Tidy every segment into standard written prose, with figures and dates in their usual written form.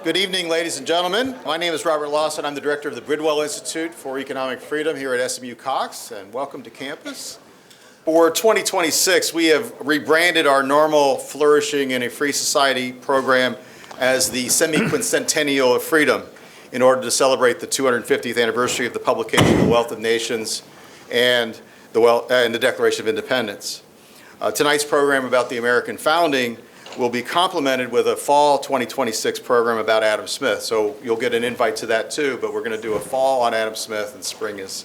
Good evening, ladies and gentlemen. My name is Robert Lawson. I'm the director of the Bridwell Institute for Economic Freedom here at SMU Cox, and welcome to campus. For 2026, we have rebranded our normal Flourishing in a Free Society program as the Semiquincentennial of Freedom in order to celebrate the 250th anniversary of the publication of the Wealth of Nations and the Declaration of Independence. Tonight's program about the American founding will be complemented with a fall 2026 program about Adam Smith. So you'll get an invite to that too, but we're going to do a fall on Adam Smith, and spring is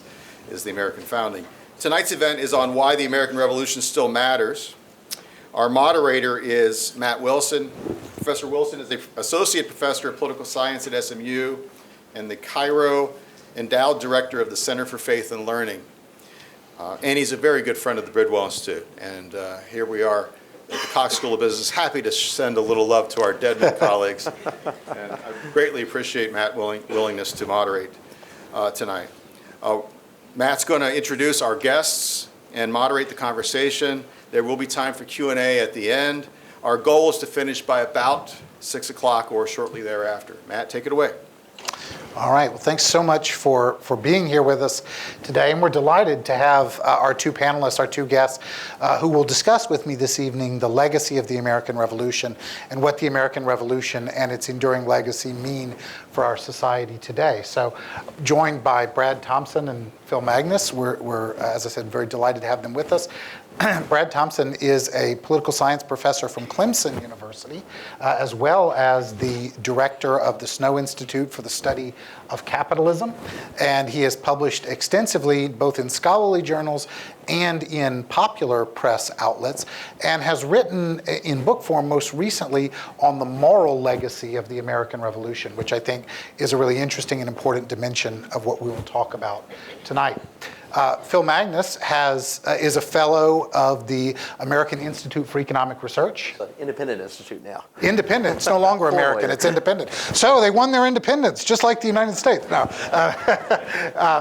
the American founding. Tonight's event is on why the American Revolution still matters. Our moderator is Matt Wilson. Professor Wilson is an associate professor of political science at SMU and the Cairo endowed director of the Center for Faith and Learning. And he's a very good friend of the Bridwell Institute. And here we are at the Cox School of Business, happy to send a little love to our Dedman colleagues. And I greatly appreciate Matt's willingness to moderate tonight. Matt's going to introduce our guests and moderate the conversation. There will be time for Q&A at the end. Our goal is to finish by about 6 o'clock or shortly thereafter. Matt, take it away. All right. Well, thanks so much for being here with us today. And we're delighted to have our two panelists, our two guests, who will discuss with me this evening the legacy of the American Revolution and what the American Revolution and its enduring legacy mean for our society today. So, joined by Brad Thompson and Phil Magness, we're as I said, very delighted to have them with us. Brad Thompson is a political science professor from Clemson University, as well as the director of the Snow Institute for the Study of Capitalism. And he has published extensively, both in scholarly journals and in popular press outlets, and has written in book form most recently on the moral legacy of the American Revolution, which I think is a really interesting and important dimension of what we will talk about tonight. Phil Magness is a fellow of the American Institute for Economic Research. It's an independent institute now. Independent. It's no longer American. It's independent. So they won their independence, just like the United States. No.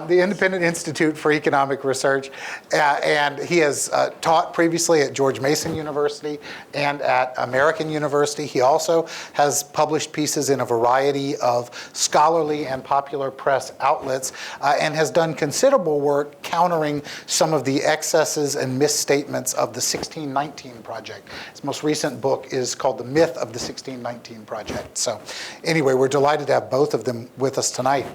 The Independent Institute for Economic Research. And he has taught previously at George Mason University and at American University. He also has published pieces in a variety of scholarly and popular press outlets, and has done considerable work countering some of the excesses and misstatements of the 1619 Project. His most recent book is called The Myth of the 1619 Project. So anyway, we're delighted to have both of them with us tonight.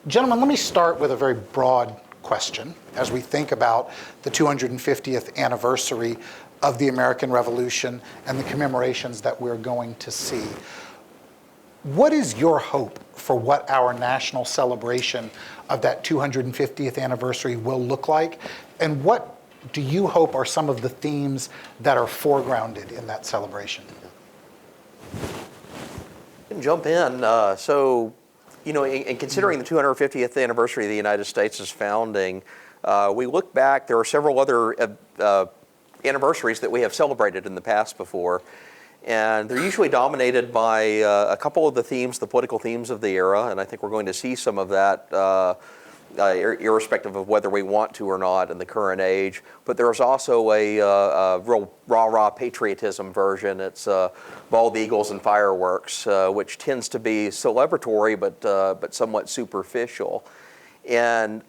Gentlemen, let me start with a very broad question as we think about the 250th anniversary of the American Revolution and the commemorations that we're going to see. What is your hope for what our national celebration of that 250th anniversary will look like? And what do you hope are some of the themes that are foregrounded in that celebration? I can jump in. In considering the 250th anniversary of the United States' founding, we look back, there are several other anniversaries that we have celebrated in the past before. And they're usually dominated by a couple of the themes, the political themes of the era, and I think we're going to see some of that irrespective of whether we want to or not in the current age. But there's also a real rah-rah patriotism version. It's bald eagles and fireworks, which tends to be celebratory but somewhat superficial. And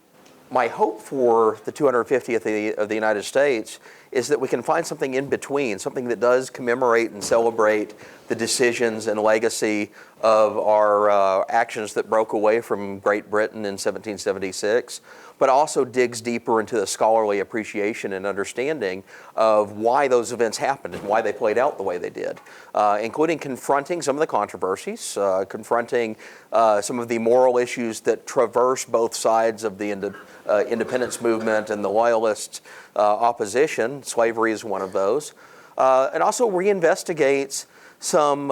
my hope for the 250th of the United States is that we can find something in between, something that does commemorate and celebrate the decisions and legacy of our actions that broke away from Great Britain in 1776, but also digs deeper into the scholarly appreciation and understanding of why those events happened and why they played out the way they did, including confronting some of the controversies, confronting some of the moral issues that traverse both sides of the independence movement and the loyalist opposition. Slavery is one of those. And also reinvestigates some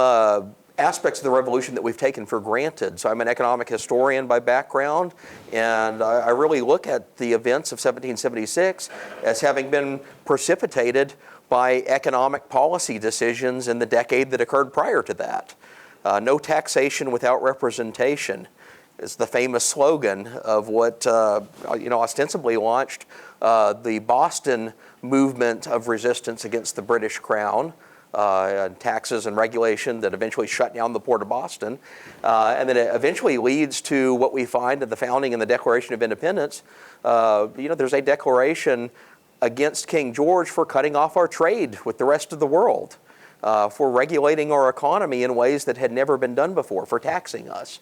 aspects of the revolution that we've taken for granted. So I'm an economic historian by background, and I really look at the events of 1776 as having been precipitated by economic policy decisions in the decade that occurred prior to that. No taxation without representation is the famous slogan of what ostensibly launched the Boston movement of resistance against the British Crown, taxes and regulation that eventually shut down the Port of Boston. And then it eventually leads to what we find in the founding and the Declaration of Independence. There's a declaration against King George for cutting off our trade with the rest of the world, for regulating our economy in ways that had never been done before, for taxing us.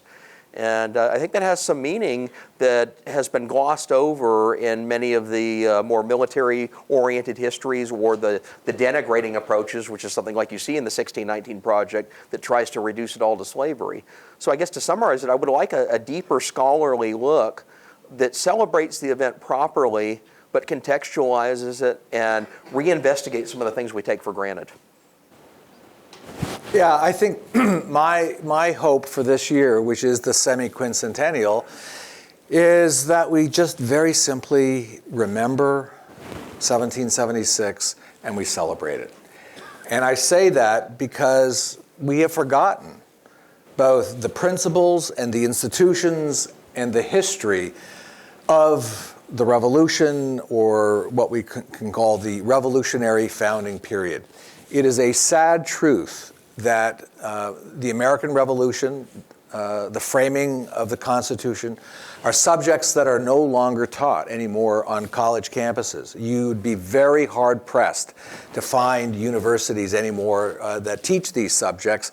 And I think that has some meaning that has been glossed over in many of the more military-oriented histories, or the denigrating approaches, which is something like you see in the 1619 Project that tries to reduce it all to slavery. So I guess to summarize it, I would like a deeper scholarly look that celebrates the event properly, but contextualizes it and reinvestigates some of the things we take for granted. Yeah, I think my hope for this year, which is the Semiquincentennial, is that we just very simply remember 1776 and we celebrate it. And I say that because we have forgotten both the principles and the institutions and the history of the revolution, or what we can call the revolutionary founding period. It is a sad truth that the American Revolution, the framing of the Constitution, are subjects that are no longer taught anymore on college campuses. You'd be very hard-pressed to find universities anymore that teach these subjects.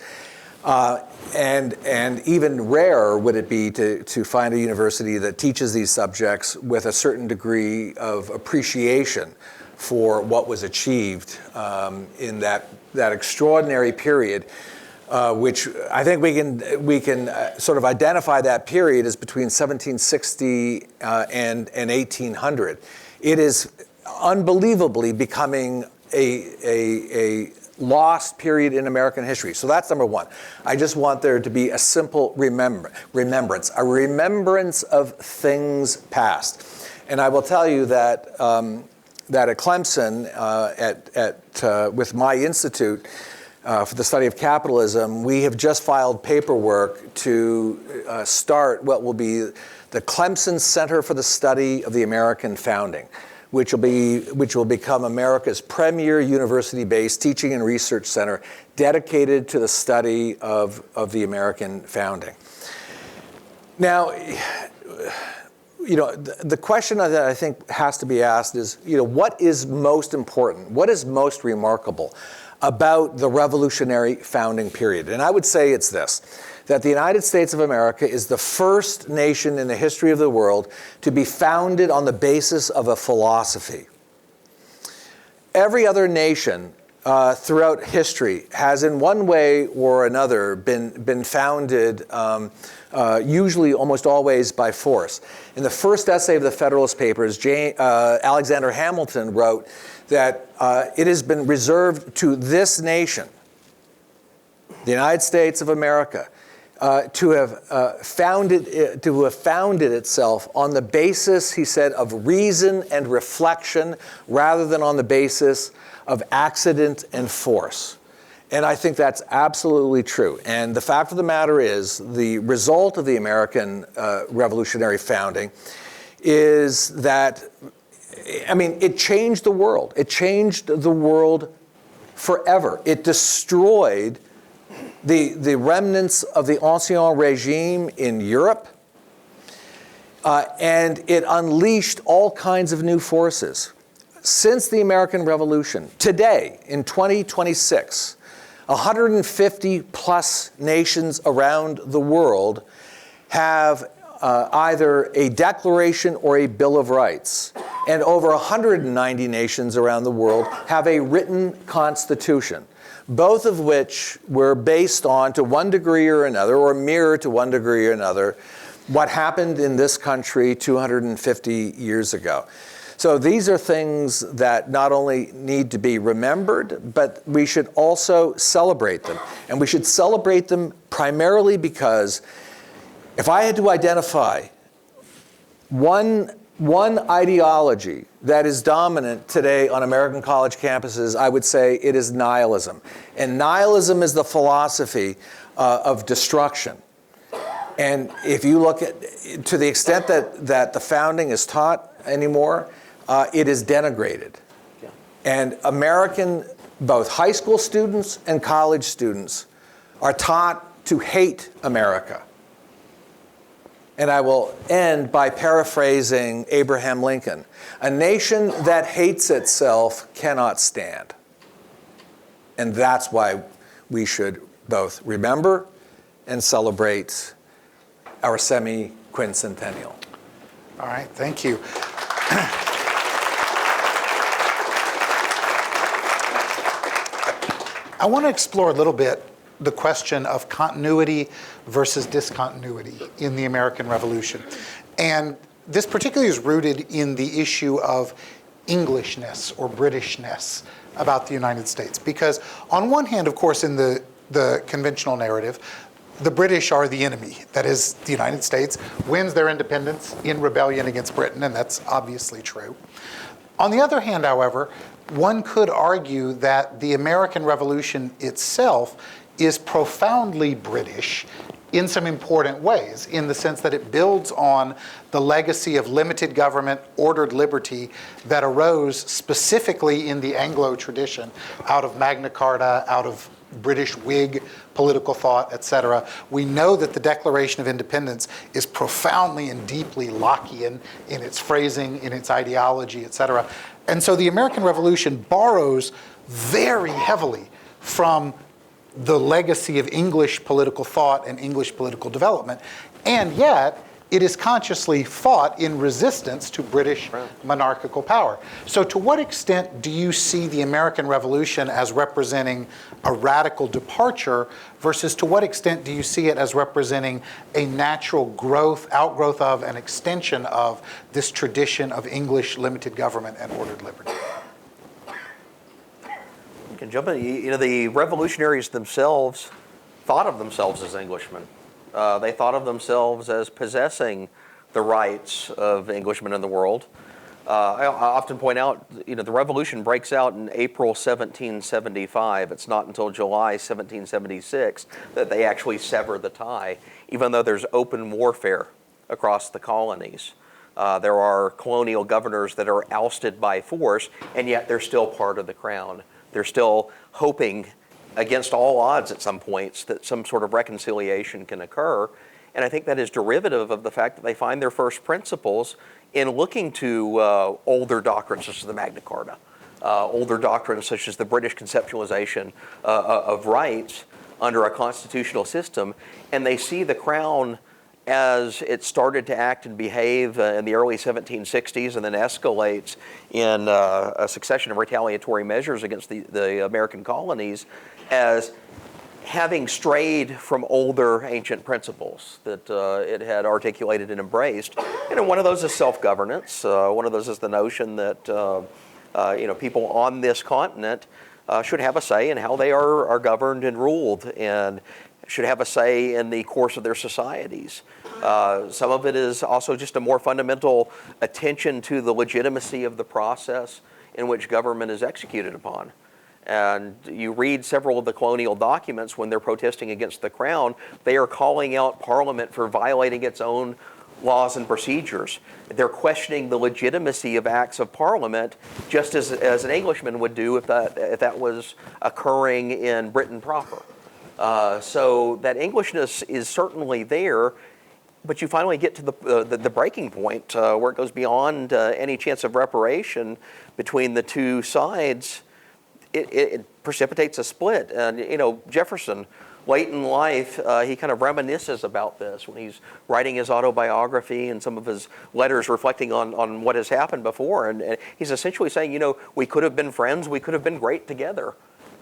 And even rarer would it be to find a university that teaches these subjects with a certain degree of appreciation for what was achieved in that extraordinary period, which I think we can sort of identify that period as between 1760 and 1800. It is unbelievably becoming a lost period in American history. So that's number one. I just want there to be a simple remembrance, a remembrance of things past. And I will tell you that that at Clemson, with my institute for the study of capitalism, we have just filed paperwork to start what will be the Clemson Center for the Study of the American Founding, which will become America's premier university-based teaching and research center dedicated to the study of the American founding. Now, the question that I think has to be asked is, what is most important? What is most remarkable about the revolutionary founding period? And I would say it's this, that the United States of America is the first nation in the history of the world to be founded on the basis of a philosophy. Every other nation throughout history has in one way or another been founded usually almost always by force. In the first essay of the Federalist Papers, Alexander Hamilton wrote that it has been reserved to this nation, the United States of America, to have founded itself on the basis, he said, of reason and reflection rather than on the basis of accident and force. And I think that's absolutely true. And the fact of the matter is, the result of the American revolutionary founding is that, it changed the world. It changed the world forever. It destroyed the remnants of the Ancien Regime in Europe, and it unleashed all kinds of new forces. Since the American Revolution, today, in 2026, 150 plus nations around the world have either a declaration or a Bill of Rights. And over 190 nations around the world have a written constitution, both of which were based on, to one degree or another, or mirror to one degree or another, what happened in this country 250 years ago. So these are things that not only need to be remembered, but we should also celebrate them. And we should celebrate them primarily because if I had to identify one ideology that is dominant today on American college campuses, I would say it is nihilism. And nihilism is the philosophy of destruction. And if you look at, to the extent that the founding is taught anymore, it is denigrated. Yeah. And American both high school students and college students are taught to hate America. And I will end by paraphrasing Abraham Lincoln. A nation that hates itself cannot stand. And that's why we should both remember and celebrate our semi-quincentennial. All right, thank you. I want to explore a little bit the question of continuity versus discontinuity in the American Revolution. And this particularly is rooted in the issue of Englishness or Britishness about the United States. Because on one hand, of course, in the conventional narrative, the British are the enemy. That is, the United States wins their independence in rebellion against Britain, and that's obviously true. On the other hand, however, one could argue that the American Revolution itself is profoundly British in some important ways, in the sense that it builds on the legacy of limited government, ordered liberty that arose specifically in the Anglo tradition out of Magna Carta, out of British Whig political thought, etc. We know that the Declaration of Independence is profoundly and deeply Lockean in its phrasing, in its ideology, etc. And so the American Revolution borrows very heavily from the legacy of English political thought and English political development, and yet it is consciously fought in resistance to British monarchical power. So to what extent do you see the American Revolution as representing a radical departure versus to what extent do you see it as representing a natural growth, outgrowth of, and extension of this tradition of English limited government and ordered liberty? Can jump in. You know, the revolutionaries themselves thought of themselves as Englishmen. They thought of themselves as possessing the rights of Englishmen in the world. I often point out, you know, the revolution breaks out in April 1775. It's not until July 1776 that they actually sever the tie, even though there's open warfare across the colonies. There are colonial governors that are ousted by force, and yet they're still part of the crown. They're still hoping, against all odds at some points, that some sort of reconciliation can occur. And I think that is derivative of the fact that they find their first principles in looking to older doctrines such as the Magna Carta, older doctrines such as the British conceptualization of rights under a constitutional system, and they see the crown as it started to act and behave in the early 1760s and then escalates in a succession of retaliatory measures against the American colonies as having strayed from older ancient principles that it had articulated and embraced. And one of those is self-governance. One of those is the notion that people on this continent should have a say in how they are governed and ruled, and should have a say in the course of their societies. Some of it is also just a more fundamental attention to the legitimacy of the process in which government is executed upon. And you read several of the colonial documents when they're protesting against the crown, they are calling out Parliament for violating its own laws and procedures. They're questioning the legitimacy of acts of Parliament, just as an Englishman would do if that was occurring in Britain proper. So that Englishness is certainly there, but you finally get to the breaking point where it goes beyond any chance of reparation between the two sides. It precipitates a split. And, you know, Jefferson, late in life, he kind of reminisces about this when he's writing his autobiography and some of his letters reflecting on what has happened before. And he's essentially saying, you know, we could have been friends, we could have been great together.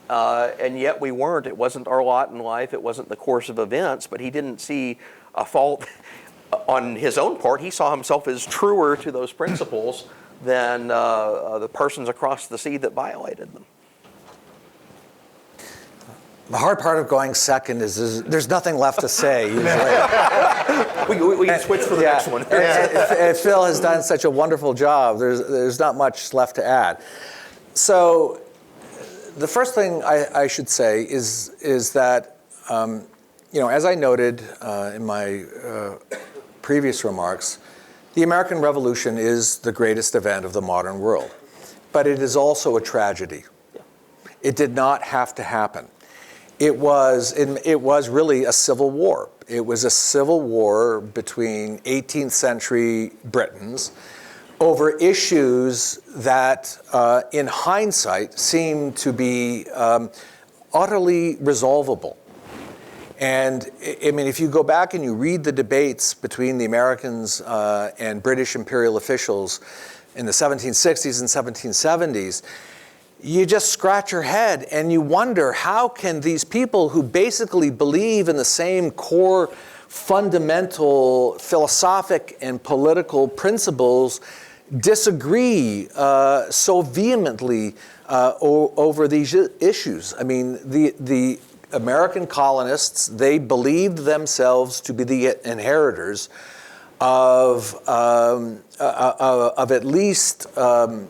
And yet we weren't. It wasn't our lot in life. It wasn't the course of events. But he didn't see a fault on his own part. He saw himself as truer to those principles than the persons across the sea that violated them. The hard part of going second is there's nothing left to say usually. We can switch for the next one. And Phil has done such a wonderful job. There's not much left to add. So the first thing I should say is that, as I noted in my previous remarks, the American Revolution is the greatest event of the modern world. But it is also a tragedy. It did not have to happen. It was really a civil war. It was a civil war between 18th century Britons over issues that, in hindsight, seemed to be utterly resolvable. And I mean, if you go back and you read the debates between the Americans and British imperial officials in the 1760s and 1770s, you just scratch your head and you wonder, how can these people who basically believe in the same core fundamental philosophic and political principles disagree so vehemently over these issues? I mean, the American colonists, they believed themselves to be the inheritors of at least a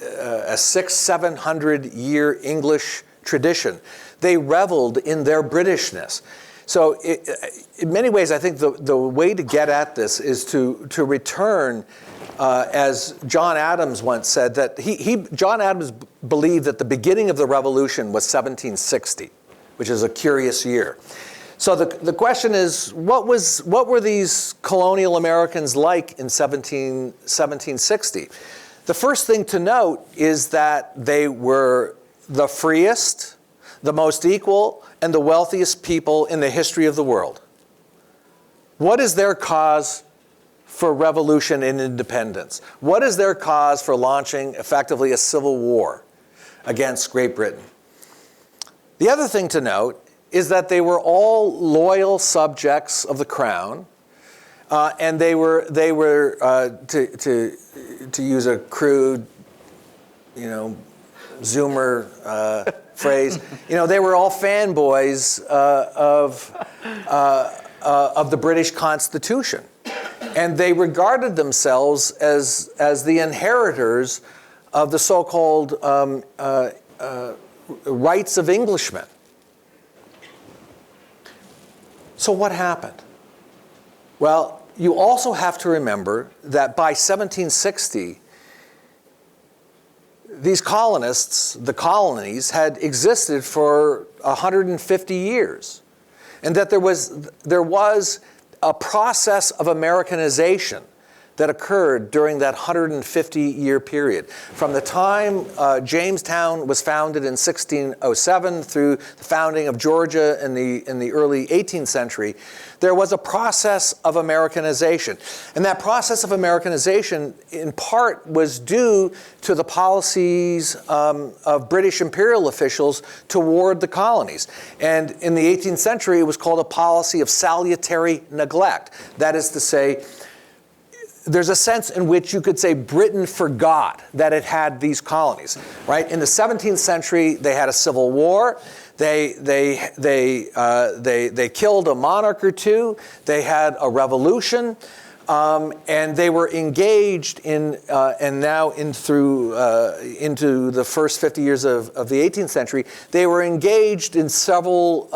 600-700 year English tradition. They reveled in their Britishness. So in many ways, I think the way to get at this is to return, as John Adams once said, that John Adams believed that the beginning of the revolution was 1760, which is a curious year. So the question is, what were these colonial Americans like in 1760? The first thing to note is that they were the freest, the most equal, and the wealthiest people in the history of the world. What is their cause for revolution and independence? What is their cause for launching effectively a civil war against Great Britain? The other thing to note is that they were all loyal subjects of the crown, and they were to use a crude, Zoomer phrase, they were all fanboys of the British Constitution, and they regarded themselves as the inheritors of the so-called rights of Englishmen. So what happened? Well, you also have to remember that by 1760, these colonists, the colonies, had existed for 150 years, and that there was a process of Americanization that occurred during that 150-year period. From the time Jamestown was founded in 1607 through the founding of Georgia in the early 18th century, there was a process of Americanization. And that process of Americanization, in part, was due to the policies of British imperial officials toward the colonies. And in the 18th century, it was called a policy of salutary neglect. That is to say, there's a sense in which you could say Britain forgot that it had these colonies, right? In the 17th century, they had a civil war. They killed a monarch or two. They had a revolution, and they were engaged in, and now into the first 50 years of the 18th century, they were engaged in several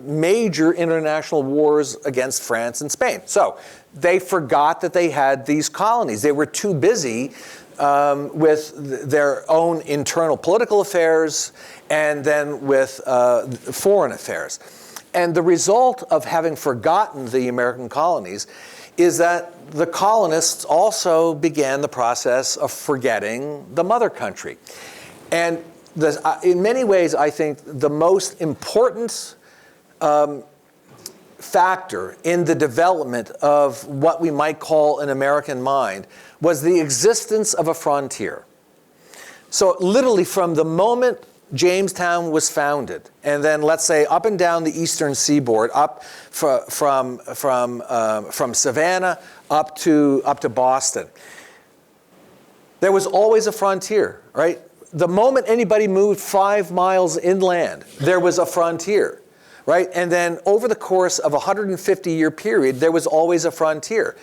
major international wars against France and Spain. So they forgot that they had these colonies. They were too busy with their own internal political affairs and then with foreign affairs. And the result of having forgotten the American colonies is that the colonists also began the process of forgetting the mother country. And in many ways, I think the most important factor in the development of what we might call an American mind was the existence of a frontier. So literally from the moment Jamestown was founded, and then let's say up and down the eastern seaboard, up from Savannah up to Boston, there was always a frontier, right? The moment anybody moved 5 miles inland, there was a frontier. Right? And then over the course of a 150-year period, there was always a frontier.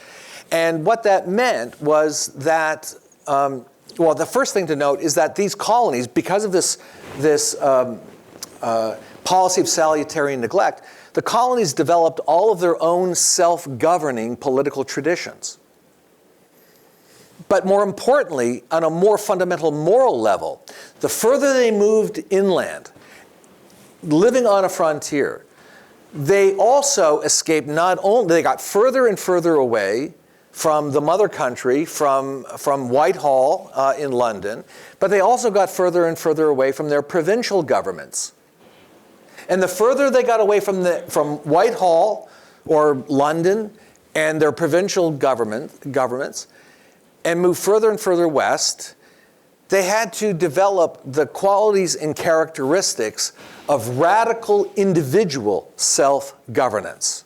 And what that meant was that, well, the first thing to note is that these colonies, because of this policy of salutary neglect, the colonies developed all of their own self-governing political traditions. But more importantly, on a more fundamental moral level, the further they moved inland, living on a frontier, they also escaped not only, they got further and further away from the mother country, from Whitehall in London, but they also got further and further away from their provincial governments. And the further they got away from Whitehall or London and their provincial governments, and moved further and further west, they had to develop the qualities and characteristics of radical individual self-governance.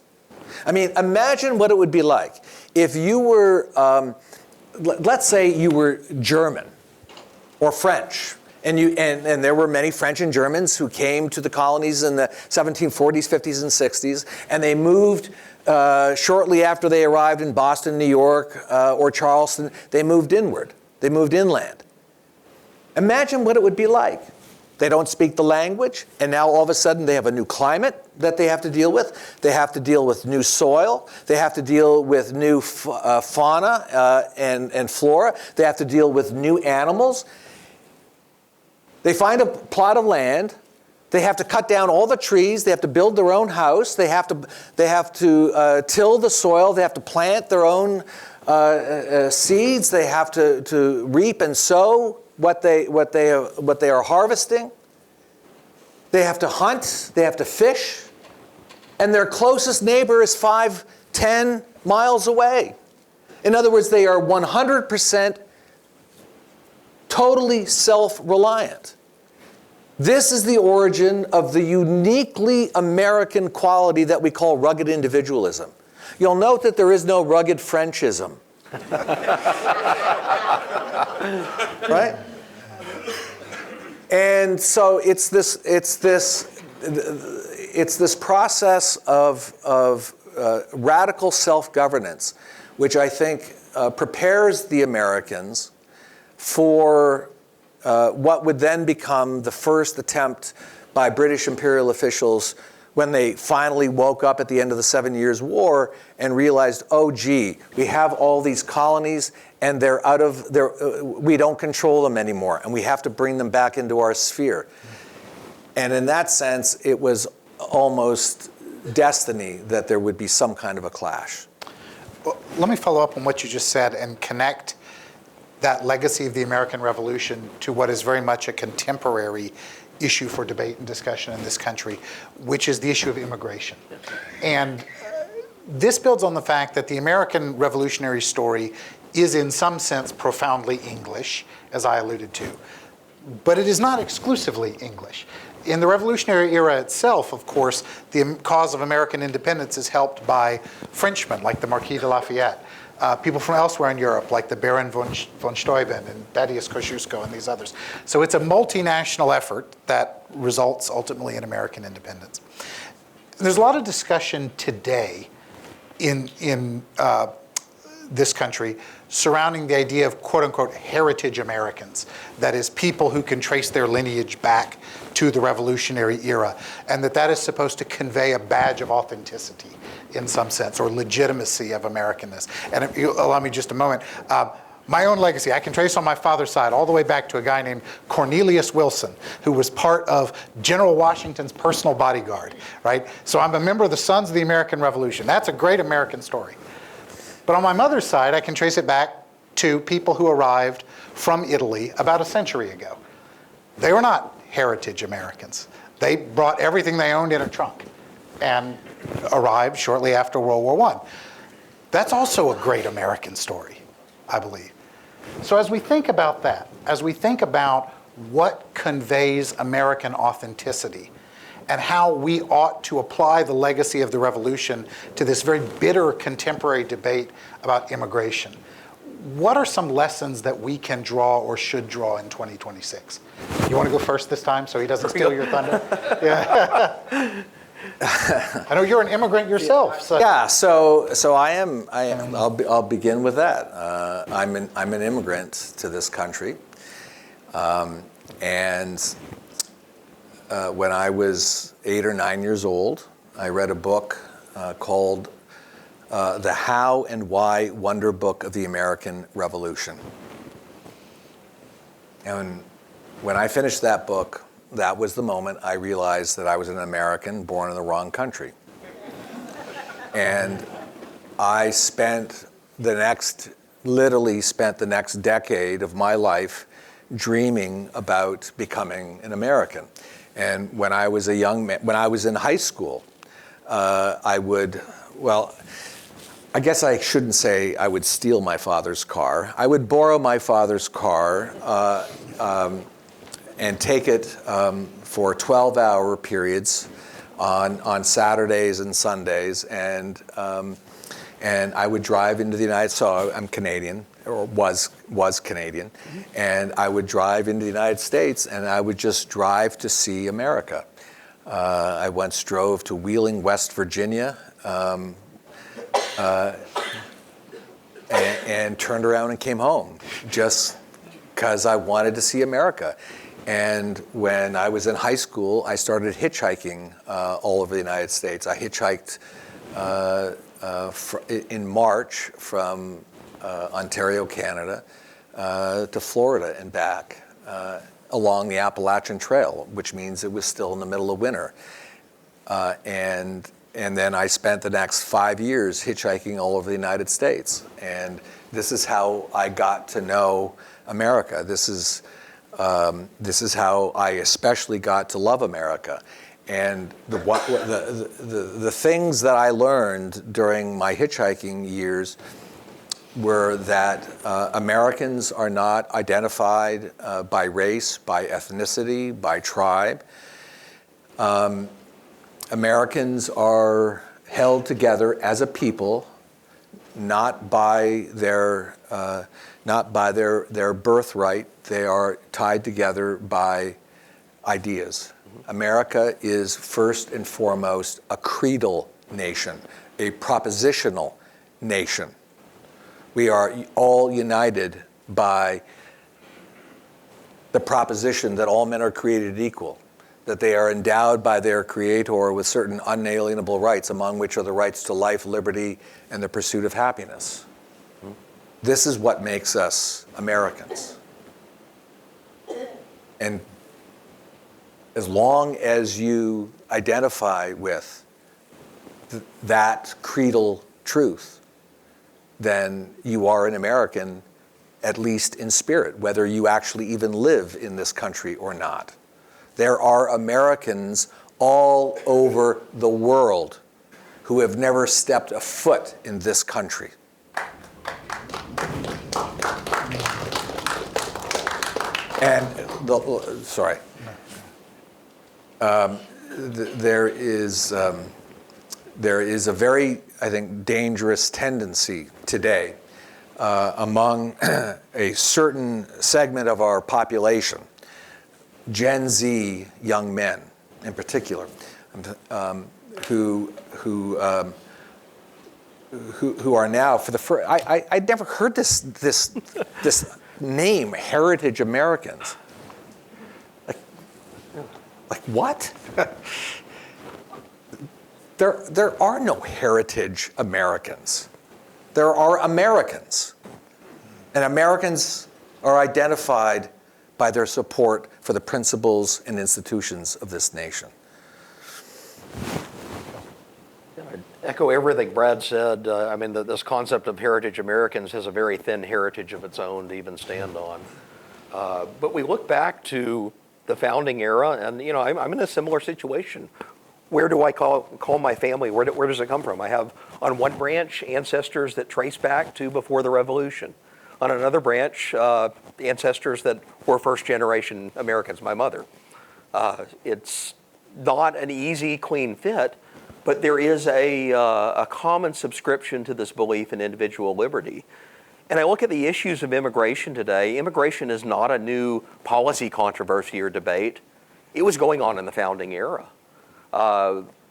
I mean, imagine what it would be like if you were, let's say you were German or French, and there were many French and Germans who came to the colonies in the 1740s, 50s, and 60s, and they moved shortly after they arrived in Boston, New York, or Charleston. They moved inward. They moved inland. Imagine what it would be like. They don't speak the language, and now all of a sudden they have a new climate that they have to deal with. They have to deal with new soil. They have to deal with new fauna and flora. They have to deal with new animals. They find a plot of land. They have to cut down all the trees. They have to build their own house. They have to till the soil. They have to plant their own seeds. They have to reap and sow what they are harvesting. They have to hunt. They have to fish. And their closest neighbor is 5-10 miles away. In other words, they are 100% totally self-reliant. This is the origin of the uniquely American quality that we call rugged individualism. You'll note that there is no rugged Frenchism. Right? And so it's this process of radical self-governance, which I think prepares the Americans for what would then become the first attempt by British imperial officials when they finally woke up at the end of the 7 Years' War and realized, oh, gee, we have all these colonies and they're out of we don't control them anymore, and we have to bring them back into our sphere. And in that sense, it was almost destiny that there would be some kind of a clash. Well, let me follow up on what you just said and connect that legacy of the American Revolution to what is very much a contemporary issue for debate and discussion in this country, which is the issue of immigration. And this builds on the fact that the American revolutionary story is in some sense profoundly English, as I alluded to, but it is not exclusively English. In the Revolutionary era itself, of course, the cause of American independence is helped by Frenchmen like the Marquis de Lafayette, people from elsewhere in Europe like the Baron von Steuben and Thaddeus Kosciuszko and these others. So it's a multinational effort that results ultimately in American independence. And there's a lot of discussion today in this country surrounding the idea of quote-unquote heritage Americans, that is, people who can trace their lineage back to the Revolutionary era, and that is supposed to convey a badge of authenticity in some sense, or legitimacy of Americanness. And if you allow me just a moment, my own legacy, I can trace on my father's side all the way back to a guy named Cornelius Wilson, who was part of General Washington's personal bodyguard, right? So I'm a member of the Sons of the American Revolution. That's a great American story. But on my mother's side, I can trace it back to people who arrived from Italy about a century ago. They were not heritage Americans. They brought everything they owned in a trunk and arrived shortly after World War I. That's also a great American story, I believe. So as we think about that, as we think about what conveys American authenticity, and how we ought to apply the legacy of the Revolution to this very bitter contemporary debate about immigration, what are some lessons that we can draw or should draw in 2026? You want to go first this time so he doesn't steal your thunder? Yeah. I know you're an immigrant yourself. So. Yeah, so I am. I'll begin with that. I'm an immigrant to this country, and when I was 8 or 9 years old, I read a book called The How and Why Wonder Book of the American Revolution. And when I finished that book, that was the moment I realized that I was an American born in the wrong country. And I literally spent the next decade of my life dreaming about becoming an American. And when I was a young man, when I was in high school, I guess I shouldn't say I would steal my father's car. I would borrow my father's car and take it for 12-hour periods on Saturdays and Sundays, and I would drive into the United States. So I'm Canadian, or was Canadian, and I would drive into the United States, and I would just drive to see America. I once drove to Wheeling, West Virginia, and turned around and came home just because I wanted to see America. And when I was in high school, I started hitchhiking all over the United States. I hitchhiked in March from Ontario, Canada, to Florida and back along the Appalachian Trail, which means it was still in the middle of winter. And then I spent the next 5 years hitchhiking all over the United States. And this is how I got to know America. This is how I especially got to love America. And the things that I learned during my hitchhiking years were that Americans are not identified by race, by ethnicity, by tribe. Americans are held together as a people, not by their birthright. They are tied together by ideas. America is first and foremost a creedal nation, a propositional nation. We are all united by the proposition that all men are created equal, that they are endowed by their Creator with certain unalienable rights, among which are the rights to life, liberty, and the pursuit of happiness. This is what makes us Americans. And as long as you identify with that creedal truth, then you are an American, at least in spirit, whether you actually even live in this country or not. There are Americans all over the world who have never stepped a foot in this country. And there is a very, I think, dangerous tendency today among a certain segment of our population, Gen Z young men in particular, who are now for the first. I'd never heard this name, Heritage Americans. Like what? There are no heritage Americans. There are Americans. And Americans are identified by their support for the principles and institutions of this nation. I echo everything Brad said. I mean, this concept of heritage Americans has a very thin heritage of its own to even stand on. But we look back to the founding era, and I'm in a similar situation. Where do I call my family? Where does it come from? I have on one branch ancestors that trace back to before the Revolution. On another branch, ancestors that were first-generation Americans, my mother. It's not an easy, clean fit, but there is a common subscription to this belief in individual liberty. And I look at the issues of immigration today. Immigration is not a new policy controversy or debate. It was going on in the founding era.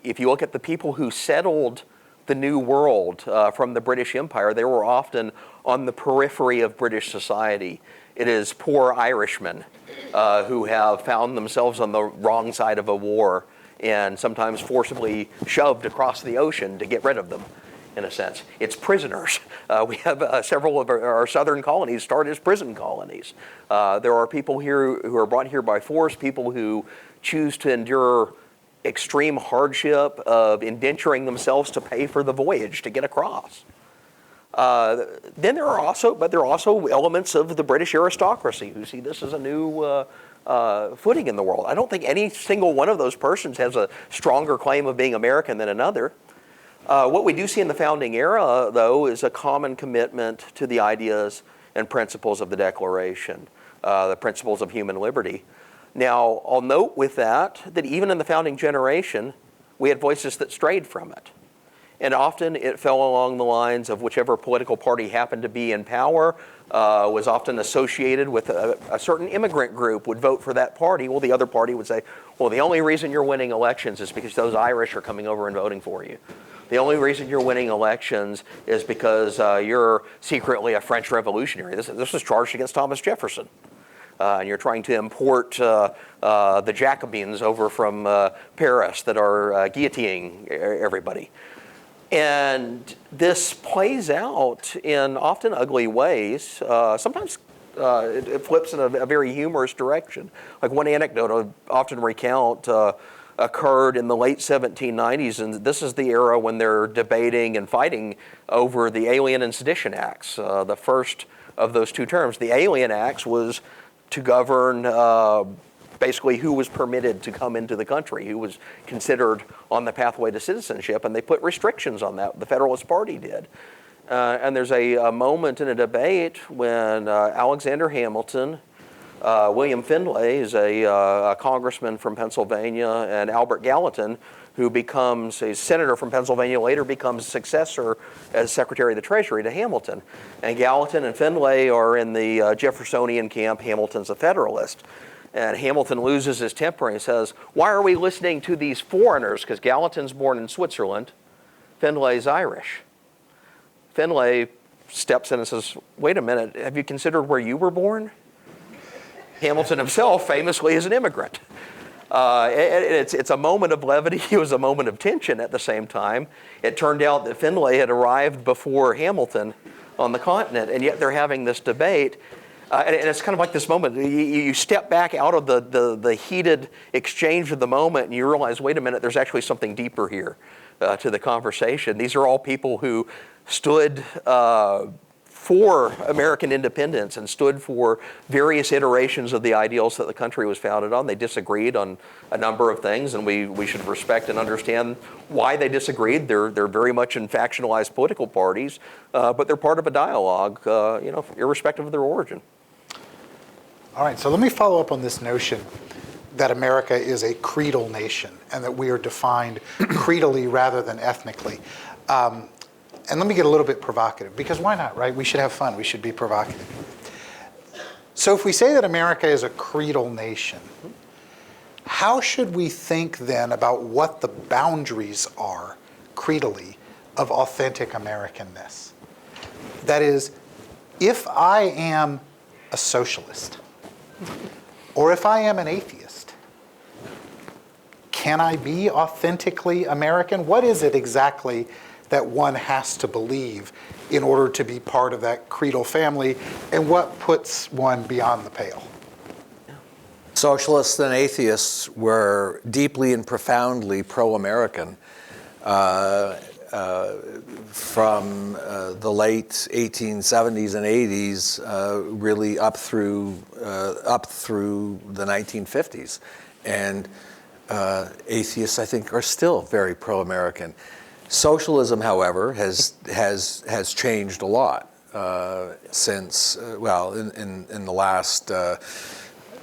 If you look at the people who settled the New World from the British Empire, they were often on the periphery of British society. It is poor Irishmen who have found themselves on the wrong side of a war and sometimes forcibly shoved across the ocean to get rid of them. in a sense. It's prisoners. We have several of our southern colonies start as prison colonies. There are people here who are brought here by force, people who choose to endure extreme hardship of indenturing themselves to pay for the voyage to get across. Then there are also elements of the British aristocracy who see this as a new footing in the world. I don't think any single one of those persons has a stronger claim of being American than another. What we do see in the founding era, though, is a common commitment to the ideas and principles of the Declaration, the principles of human liberty. Now, I'll note with that even in the founding generation, we had voices that strayed from it. And often it fell along the lines of whichever political party happened to be in power, was often associated with a certain immigrant group would vote for that party. Well, the other party would say, well, the only reason you're winning elections is because those Irish are coming over and voting for you. The only reason you're winning elections is because you're secretly a French revolutionary. This was charged against Thomas Jefferson. And you're trying to import the Jacobins over from Paris that are guillotining everybody. And this plays out in often ugly ways. Sometimes it flips in a very humorous direction. Like one anecdote I often recount occurred in the late 1790s, and this is the era when they're debating and fighting over the Alien and Sedition Acts, the first of those two terms. The Alien Acts was to govern basically who was permitted to come into the country, who was considered on the pathway to citizenship, and they put restrictions on that. The Federalist Party did. And there's a moment in a debate when Alexander Hamilton, William Findlay is a congressman from Pennsylvania, and Albert Gallatin, who becomes a senator from Pennsylvania, later becomes successor as Secretary of the Treasury to Hamilton. And Gallatin and Findlay are in the Jeffersonian camp. Hamilton's a Federalist. And Hamilton loses his temper and he says, why are we listening to these foreigners? Because Gallatin's born in Switzerland, Findlay's Irish. Findlay steps in and says, wait a minute, have you considered where you were born? Hamilton himself famously is an immigrant. It's a moment of levity. It was a moment of tension at the same time. It turned out that Findlay had arrived before Hamilton on the continent, and yet they're having this debate. And it's kind of like this moment. You step back out of the heated exchange of the moment, and you realize, wait a minute, there's actually something deeper here to the conversation. These are all people who stood for American independence and stood for various iterations of the ideals that the country was founded on. They disagreed on a number of things, and we should respect and understand why they disagreed. They're very much in factionalized political parties, but they're part of a dialogue, irrespective of their origin. All right, so let me follow up on this notion that America is a creedal nation and that we are defined creedally rather than ethnically. And let me get a little bit provocative, because why not, right? We should have fun. We should be provocative. So if we say that America is a creedal nation, how should we think then about what the boundaries are, creedally, of authentic Americanness? That is, if I am a socialist, or if I am an atheist, can I be authentically American? What is it exactly that one has to believe in order to be part of that creedal family, and what puts one beyond the pale? Socialists and atheists were deeply and profoundly pro-American from the late 1870s and 80s, really up through the 1950s, and atheists, I think, are still very pro-American. Socialism, however, has changed a lot since in the last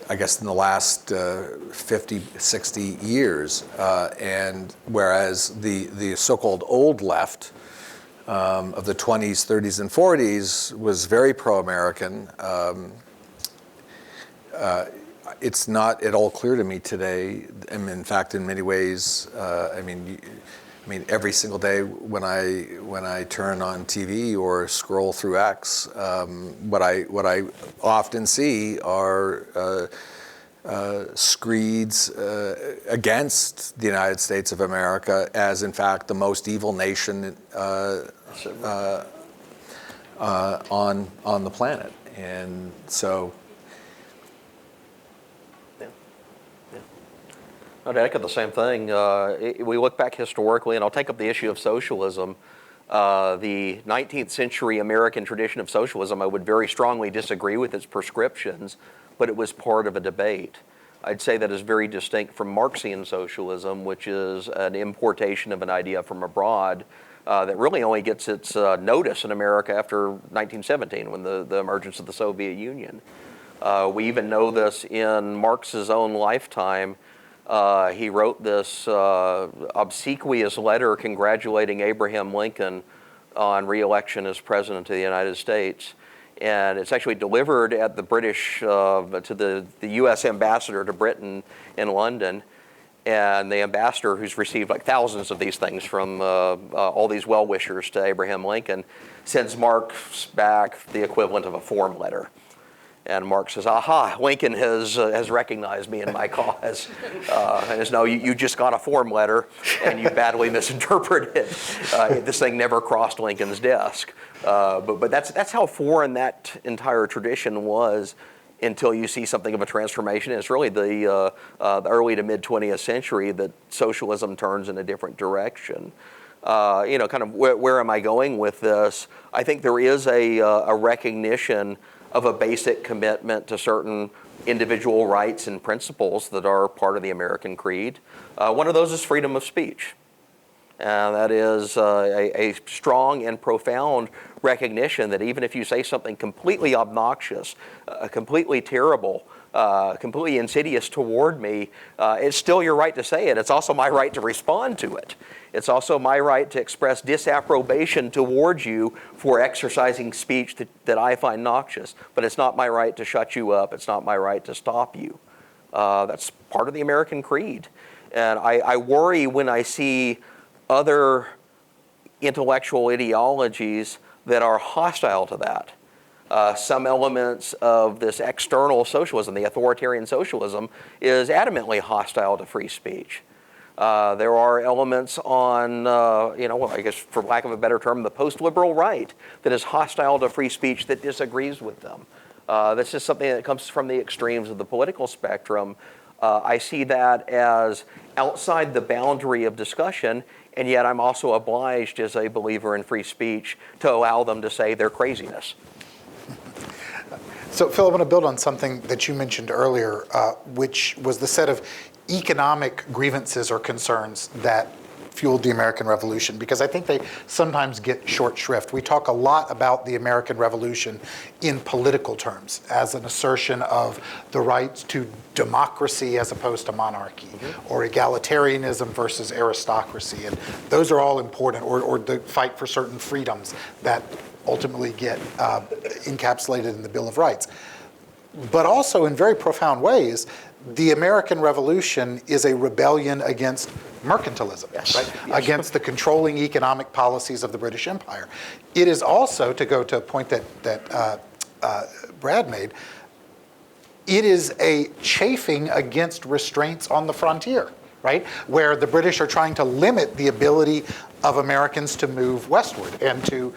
I guess in the last 50, 60 years, and whereas the so-called old left of the 20s, 30s, and 40s was very pro-American. It's not at all clear to me today. And in fact, in many ways, I mean, every single day when I turn on TV or scroll through X, what I often see are screeds against the United States of America as, in fact, the most evil nation on the planet. And so, I'd echo the same thing. We look back historically, and I'll take up the issue of socialism. The 19th century American tradition of socialism, I would very strongly disagree with its prescriptions, but it was part of a debate. I'd say that is very distinct from Marxian socialism, which is an importation of an idea from abroad that really only gets its notice in America after 1917, when the emergence of the Soviet Union. We even know this in Marx's own lifetime. He wrote this obsequious letter congratulating Abraham Lincoln on re-election as President of the United States. And it's actually delivered at the British, to the U.S. ambassador to Britain in London. And the ambassador, who's received like thousands of these things from all these well-wishers to Abraham Lincoln, sends Marx back the equivalent of a form letter. And Marx says, aha, Lincoln has recognized me in my cause. And says, no, you just got a form letter and you badly misinterpreted it. This thing never crossed Lincoln's desk. But that's how foreign that entire tradition was until you see something of a transformation. And it's really the early to mid 20th century that socialism turns in a different direction. Kind of where am I going with this? I think there is a recognition of a basic commitment to certain individual rights and principles that are part of the American creed. One of those is freedom of speech. That is a strong and profound recognition that even if you say something completely obnoxious, completely terrible, completely insidious toward me, it's still your right to say it. It's also my right to respond to it. It's also my right to express disapprobation towards you for exercising speech that I find noxious. But it's not my right to shut you up. It's not my right to stop you. That's part of the American creed. And I worry when I see other intellectual ideologies that are hostile to that. Some elements of this external socialism, the authoritarian socialism, is adamantly hostile to free speech. There are elements on, I guess for lack of a better term, the post-liberal right that is hostile to free speech that disagrees with them. This is something that comes from the extremes of the political spectrum. I see that as outside the boundary of discussion, and yet I'm also obliged as a believer in free speech to allow them to say their craziness. So, Phil, I want to build on something that you mentioned earlier, which was the set of economic grievances or concerns that fueled the American Revolution, because I think they sometimes get short shrift. We talk a lot about the American Revolution in political terms as an assertion of the rights to democracy as opposed to monarchy, or egalitarianism versus aristocracy. And those are all important, or the fight for certain freedoms that ultimately get encapsulated in the Bill of Rights. But also in very profound ways, the American Revolution is a rebellion against mercantilism, yes. right? Yes. Against the controlling economic policies of the British Empire. It is also, to go to a point that Brad made, it is a chafing against restraints on the frontier, right? Where the British are trying to limit the ability of Americans to move westward and to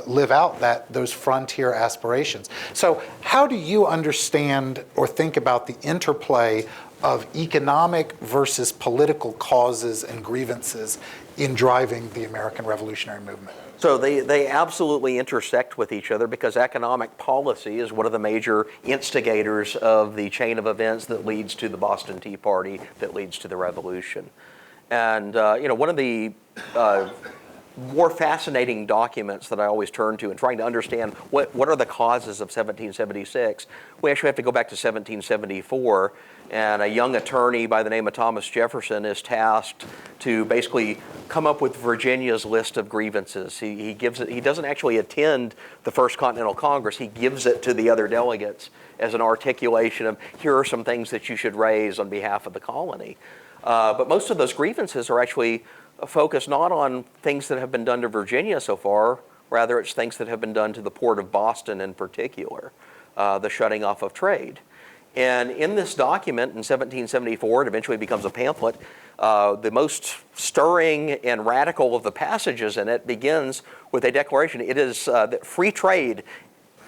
live out those frontier aspirations. So how do you understand or think about the interplay of economic versus political causes and grievances in driving the American Revolutionary Movement? So they absolutely intersect with each other, because economic policy is one of the major instigators of the chain of events that leads to the Boston Tea Party, that leads to the Revolution. And one of the more fascinating documents that I always turn to in trying to understand what are the causes of 1776, we actually have to go back to 1774. And a young attorney by the name of Thomas Jefferson is tasked to basically come up with Virginia's list of grievances. He gives it. He doesn't actually attend the First Continental Congress. He gives it to the other delegates as an articulation of, here are some things that you should raise on behalf of the colony. But most of those grievances are actually focused not on things that have been done to Virginia so far. Rather, it's things that have been done to the port of Boston in particular, the shutting off of trade. And in this document in 1774, it eventually becomes a pamphlet, the most stirring and radical of the passages in it begins with a declaration. It is that free trade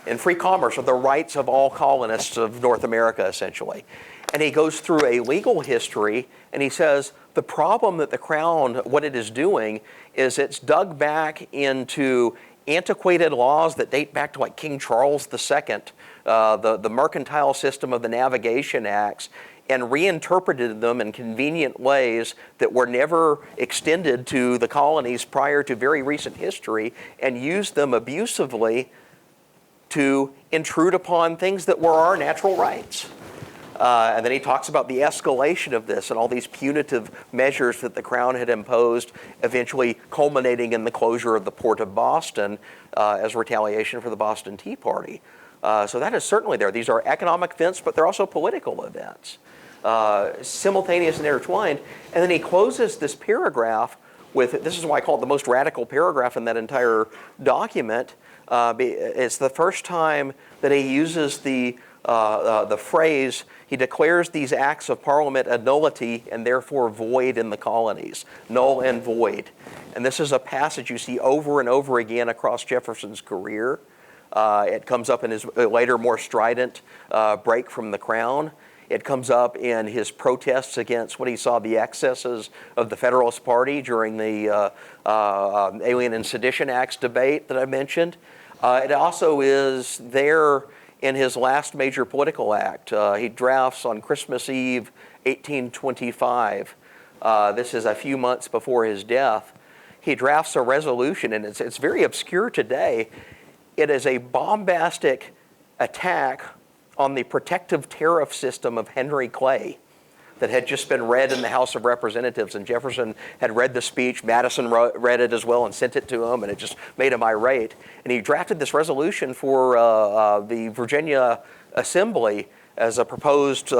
and free commerce are the rights of all colonists of North America, essentially. And he goes through a legal history, and he says the problem that the Crown, what it is doing, is it's dug back into antiquated laws that date back to like King Charles II, the mercantile system of the Navigation Acts, and reinterpreted them in convenient ways that were never extended to the colonies prior to very recent history, and used them abusively to intrude upon things that were our natural rights. And then he talks about the escalation of this and all these punitive measures that the Crown had imposed, eventually culminating in the closure of the port of Boston as retaliation for the Boston Tea Party. So that is certainly there. These are economic events, but they're also political events, simultaneous and intertwined. And then he closes this paragraph with, this is why I call it the most radical paragraph in that entire document. It's the first time that he uses the phrase, he declares these acts of Parliament a nullity and therefore void in the colonies, null and void. And this is a passage you see over and over again across Jefferson's career. It comes up in his later, more strident break from the Crown. It comes up in his protests against what he saw the excesses of the Federalist Party during the Alien and Sedition Acts debate that I mentioned. It also is there in his last major political act. He drafts on Christmas Eve, 1825. This is a few months before his death. He drafts a resolution, and it's very obscure today. It is a bombastic attack on the protective tariff system of Henry Clay that had just been read in the House of Representatives, and Jefferson had read the speech. Madison read it as well and sent it to him, and it just made him irate. And he drafted this resolution for the Virginia Assembly as a proposed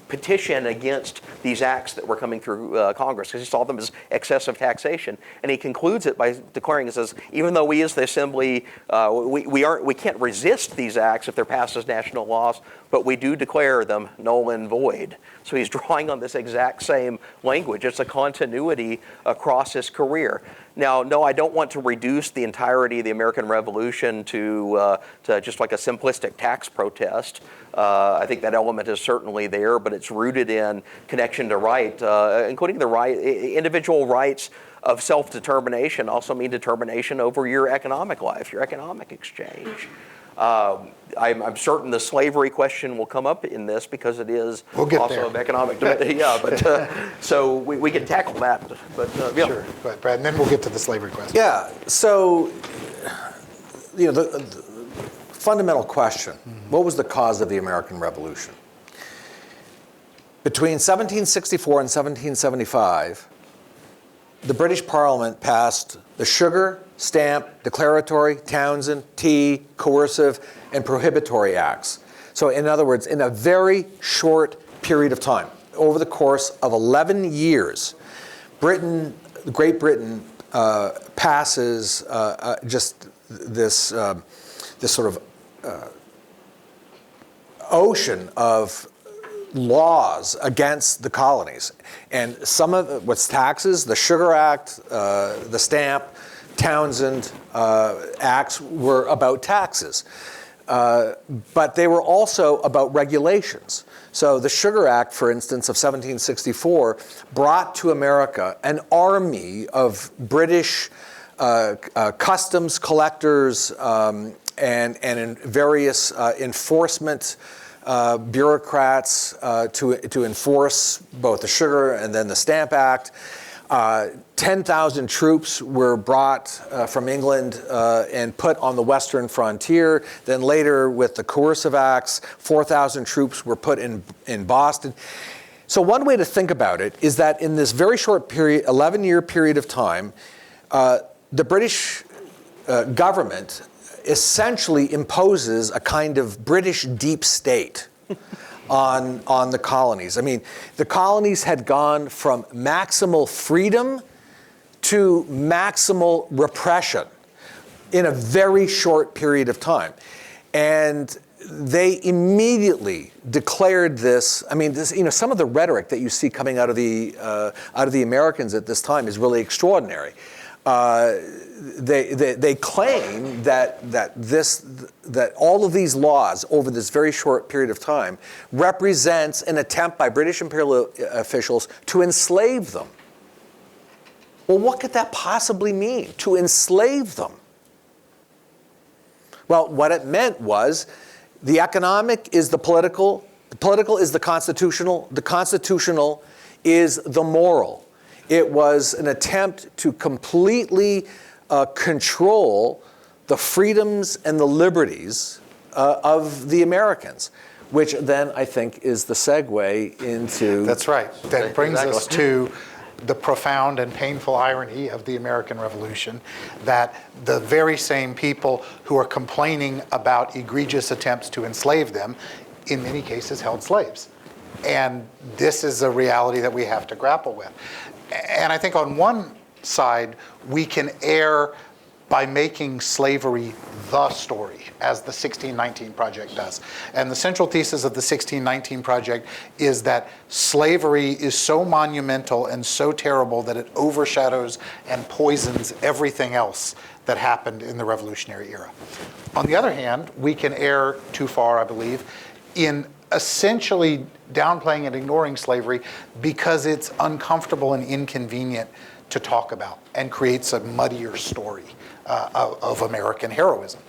petition against these acts that were coming through Congress, because he saw them as excessive taxation. And he concludes it by declaring, it says, even though we as the Assembly, we can't resist these acts if they're passed as national laws, but we do declare them null and void. So he's drawing on this exact same language. It's a continuity across his career. Now, no, I don't want to reduce the entirety of the American Revolution to just like a simplistic tax protest. I think that element is certainly there, but it's rooted in connection to right, including the right, individual rights of self-determination also mean determination over your economic life, your economic exchange. I'm certain the slavery question will come up in this because it is also of economic debate. Yeah, but so we can tackle that. But yeah. Sure, go ahead, Brad, and then we'll get to the slavery question. Yeah. So, the fundamental question: what was the cause of the American Revolution? Between 1764 and 1775, the British Parliament passed the Sugar, Stamp, Declaratory, Townshend, Tea, Coercive, and Prohibitory Acts. So in other words, in a very short period of time, over the course of 11 years, Great Britain passes just this sort of ocean of laws against the colonies. And some of what's taxes, the Sugar Act, the Stamp, Townshend acts were about taxes. But they were also about regulations. So the Sugar Act, for instance, of 1764, brought to America an army of British customs collectors and in various enforcement bureaucrats to enforce both the Sugar and then the Stamp Act. 10,000 troops were brought from England and put on the western frontier. Then later, with the Coercive Acts, 4,000 troops were put in Boston. So one way to think about it is that in this very short period, 11-year period of time, the British government essentially imposes a kind of British deep state on the colonies. I mean, the colonies had gone from maximal freedom to maximal repression in a very short period of time. And they immediately declared this. I mean, this, some of the rhetoric that you see coming out of the Americans at this time is really extraordinary. They claim that all of these laws over this very short period of time represents an attempt by British imperial officials to enslave them. Well, what could that possibly mean, to enslave them? Well, what it meant was the economic is the political is the constitutional is the moral. It was an attempt to completely control the freedoms and the liberties of the Americans, which then I think is the segue into... That's right. That brings us to the profound and painful irony of the American Revolution, that the very same people who are complaining about egregious attempts to enslave them, in many cases held slaves. And this is a reality that we have to grapple with. And I think on one side, we can err by making slavery the story, as the 1619 Project does. And the central thesis of the 1619 Project is that slavery is so monumental and so terrible that it overshadows and poisons everything else that happened in the Revolutionary era. On the other hand, we can err too far, I believe, in essentially downplaying and ignoring slavery because it's uncomfortable and inconvenient to talk about and creates a muddier story of American heroism.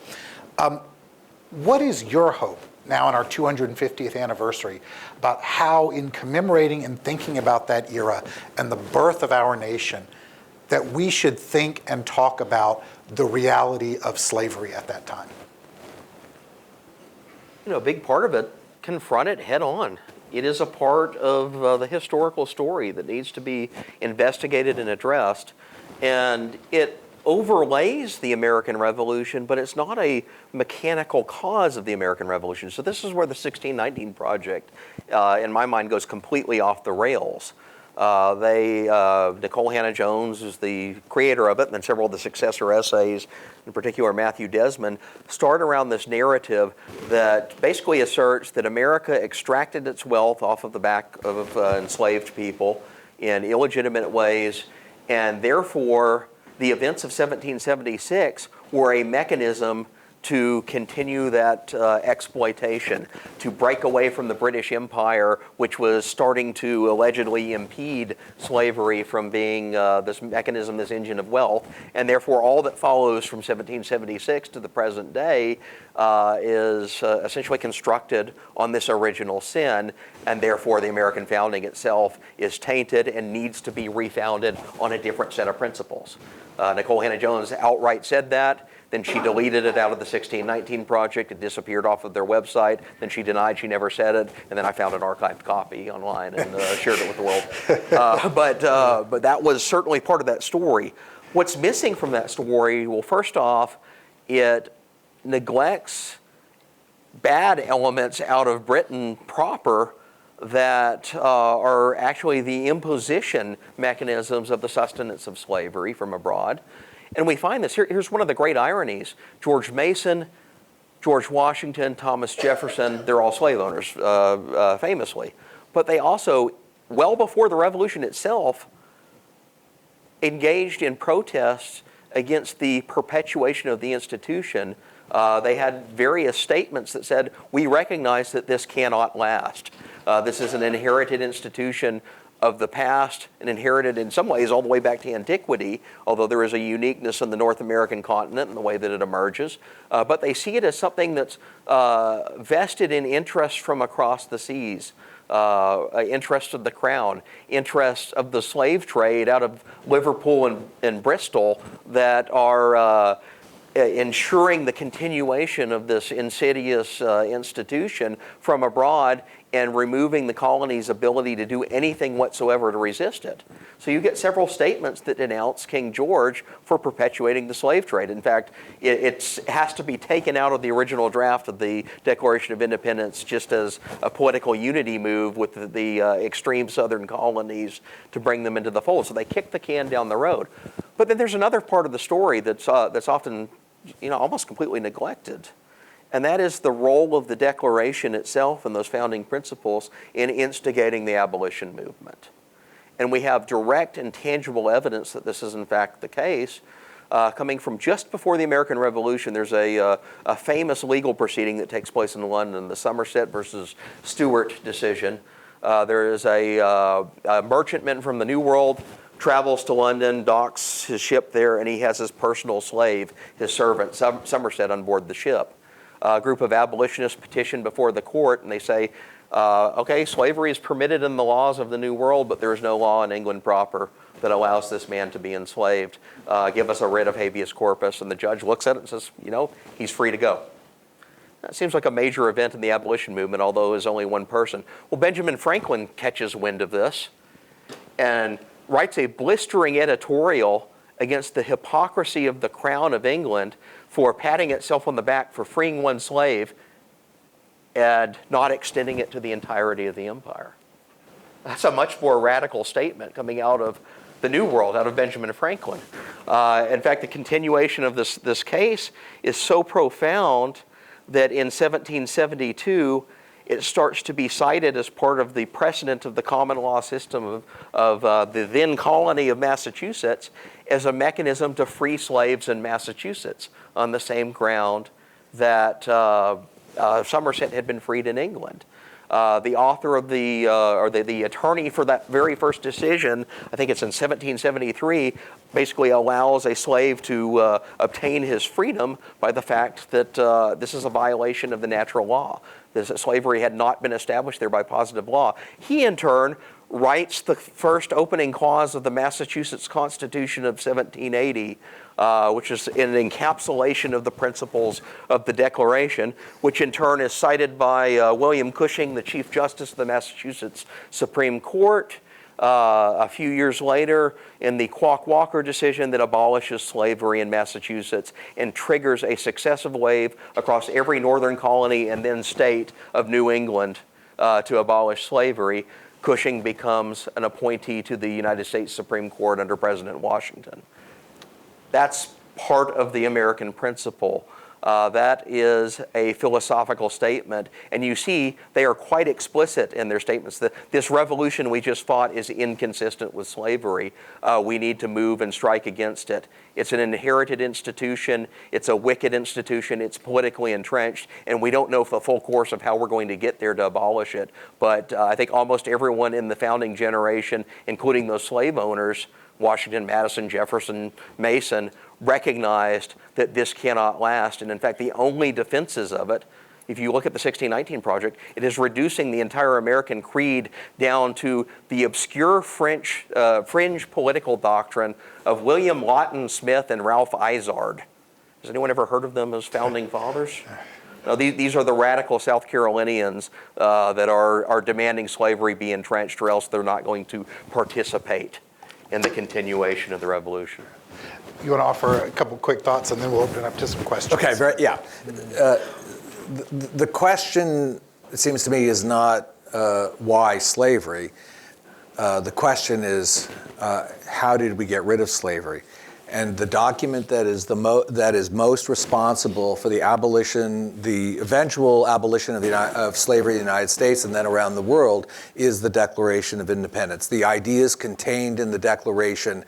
What is your hope now in our 250th anniversary about how, in commemorating and thinking about that era and the birth of our nation, that we should think and talk about the reality of slavery at that time? A big part of it, confront it head on. It is a part of the historical story that needs to be investigated and addressed. And it overlays the American Revolution, but it's not a mechanical cause of the American Revolution. So this is where the 1619 Project, in my mind, goes completely off the rails. Nicole Hannah-Jones is the creator of it, and then several of the successor essays, in particular Matthew Desmond, start around this narrative that basically asserts that America extracted its wealth off of the back of enslaved people in illegitimate ways, and therefore the events of 1776 were a mechanism to continue that exploitation, to break away from the British Empire, which was starting to allegedly impede slavery from being this mechanism, this engine of wealth. And therefore, all that follows from 1776 to the present day is essentially constructed on this original sin, and therefore the American founding itself is tainted and needs to be refounded on a different set of principles. Nicole Hannah-Jones outright said that. Then she deleted it out of the 1619 Project. It disappeared off of their website. Then she denied she never said it. And then I found an archived copy online and shared it with the world. But that was certainly part of that story. What's missing from that story, well, first off, it neglects bad elements out of Britain proper that are actually the imposition mechanisms of the sustenance of slavery from abroad. And we find this. Here's one of the great ironies. George Mason, George Washington, Thomas Jefferson, they're all slave owners, famously. But they also, well before the Revolution itself, engaged in protests against the perpetuation of the institution. They had various statements that said, we recognize that this cannot last. This is an inherited institution of the past, and inherited in some ways all the way back to antiquity, although there is a uniqueness in the North American continent in the way that it emerges. But they see it as something that's vested in interests from across the seas, interests of the crown, interests of the slave trade out of Liverpool and Bristol that are ensuring the continuation of this insidious institution from abroad and removing the colony's ability to do anything whatsoever to resist it. So you get several statements that denounce King George for perpetuating the slave trade. In fact, it has to be taken out of the original draft of the Declaration of Independence just as a political unity move with the extreme southern colonies to bring them into the fold. So they kick the can down the road. But then there's another part of the story that's often, almost completely neglected. and that is the role of the Declaration itself and those founding principles in instigating the abolition movement. And we have direct and tangible evidence that this is in fact the case. Coming from just before the American Revolution, there's a famous legal proceeding that takes place in London, the Somerset versus Stewart decision. There is a merchantman from the New World, travels to London, docks his ship there, and he has his personal slave, his servant, Somerset, on board the ship. A group of abolitionists petition before the court, and they say, okay, slavery is permitted in the laws of the New World, but there is no law in England proper that allows this man to be enslaved. Give us a writ of habeas corpus. And the judge looks at it and says, he's free to go. That seems like a major event in the abolition movement, although it's only one person. Well, Benjamin Franklin catches wind of this and writes a blistering editorial against the hypocrisy of the Crown of England for patting itself on the back for freeing one slave and not extending it to the entirety of the empire. That's a much more radical statement coming out of the New World, out of Benjamin Franklin. In fact, the continuation of this case is so profound that in 1772, it starts to be cited as part of the precedent of the common law system of the then colony of Massachusetts as a mechanism to free slaves in Massachusetts on the same ground that Somerset had been freed in England. The author of the attorney for that very first decision, I think it's in 1773, basically allows a slave to obtain his freedom by the fact that this is a violation of the natural law. Slavery had not been established there by positive law. He, in turn, writes the first opening clause of the Massachusetts Constitution of 1780, which is an encapsulation of the principles of the Declaration, which in turn is cited by William Cushing, the Chief Justice of the Massachusetts Supreme Court, a few years later in the Quock-Walker decision that abolishes slavery in Massachusetts and triggers a successive wave across every northern colony and then state of New England to abolish slavery. Cushing becomes an appointee to the United States Supreme Court under President Washington. That's part of the American principle. That is a philosophical statement, and you see they are quite explicit in their statements that this revolution we just fought is inconsistent with slavery. We need to move and strike against it. It's an inherited institution, it's a wicked institution, it's politically entrenched, and we don't know the full course of how we're going to get there to abolish it. But I think almost everyone in the founding generation, including those slave owners, Washington, Madison, Jefferson, Mason, recognized that this cannot last. And in fact, the only defenses of it, if you look at the 1619 Project, it is reducing the entire American creed down to the obscure fringe political doctrine of William Lawton Smith and Ralph Izard. Has anyone ever heard of them as founding fathers? No, these are the radical South Carolinians that are demanding slavery be entrenched, or else they're not going to participate in the continuation of the revolution. You want to offer a couple quick thoughts, and then we'll open it up to some questions. Okay, the question, it seems to me, is not why slavery. The question is, how did we get rid of slavery? And the document that is most responsible for the abolition, the eventual abolition of slavery in the United States and then around the world, is the Declaration of Independence. The ideas contained in the Declaration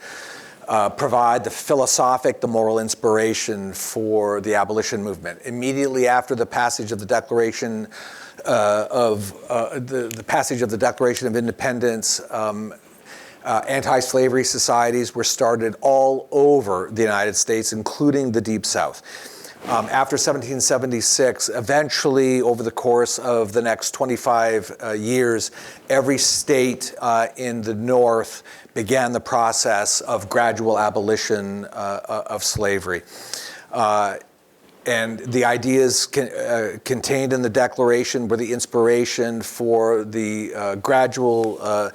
provide the philosophic, the moral inspiration for the abolition movement. Immediately after the passage of the Declaration the passage of the Declaration of Independence, anti-slavery societies were started all over the United States, including the Deep South. After 1776, eventually, over the course of the next 25 years, every state in the North began the process of gradual abolition of slavery. And the ideas contained in the Declaration were the inspiration for the gradual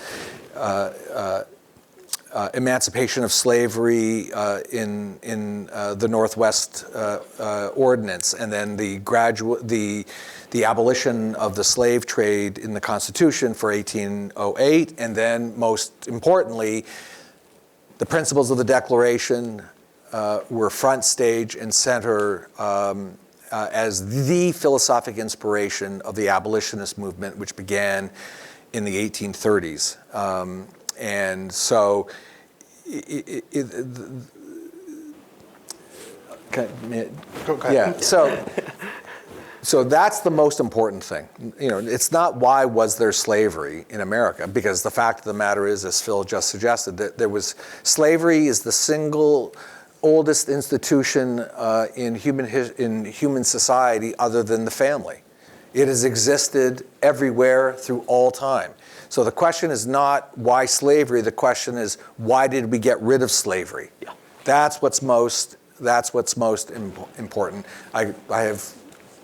emancipation of slavery in the Northwest Ordinance, and then the abolition of the slave trade in the Constitution for 1808, and then most importantly, the principles of the Declaration were front stage and center as the philosophic inspiration of the abolitionist movement, which began in the 1830s. And so, yeah. So that's the most important thing. It's not why was there slavery in America, because the fact of the matter is, as Phil just suggested, that slavery is the single oldest institution in human society other than the family. It has existed everywhere through all time. So the question is not why slavery. The question is, why did we get rid of slavery? Yeah. That's what's most important. I have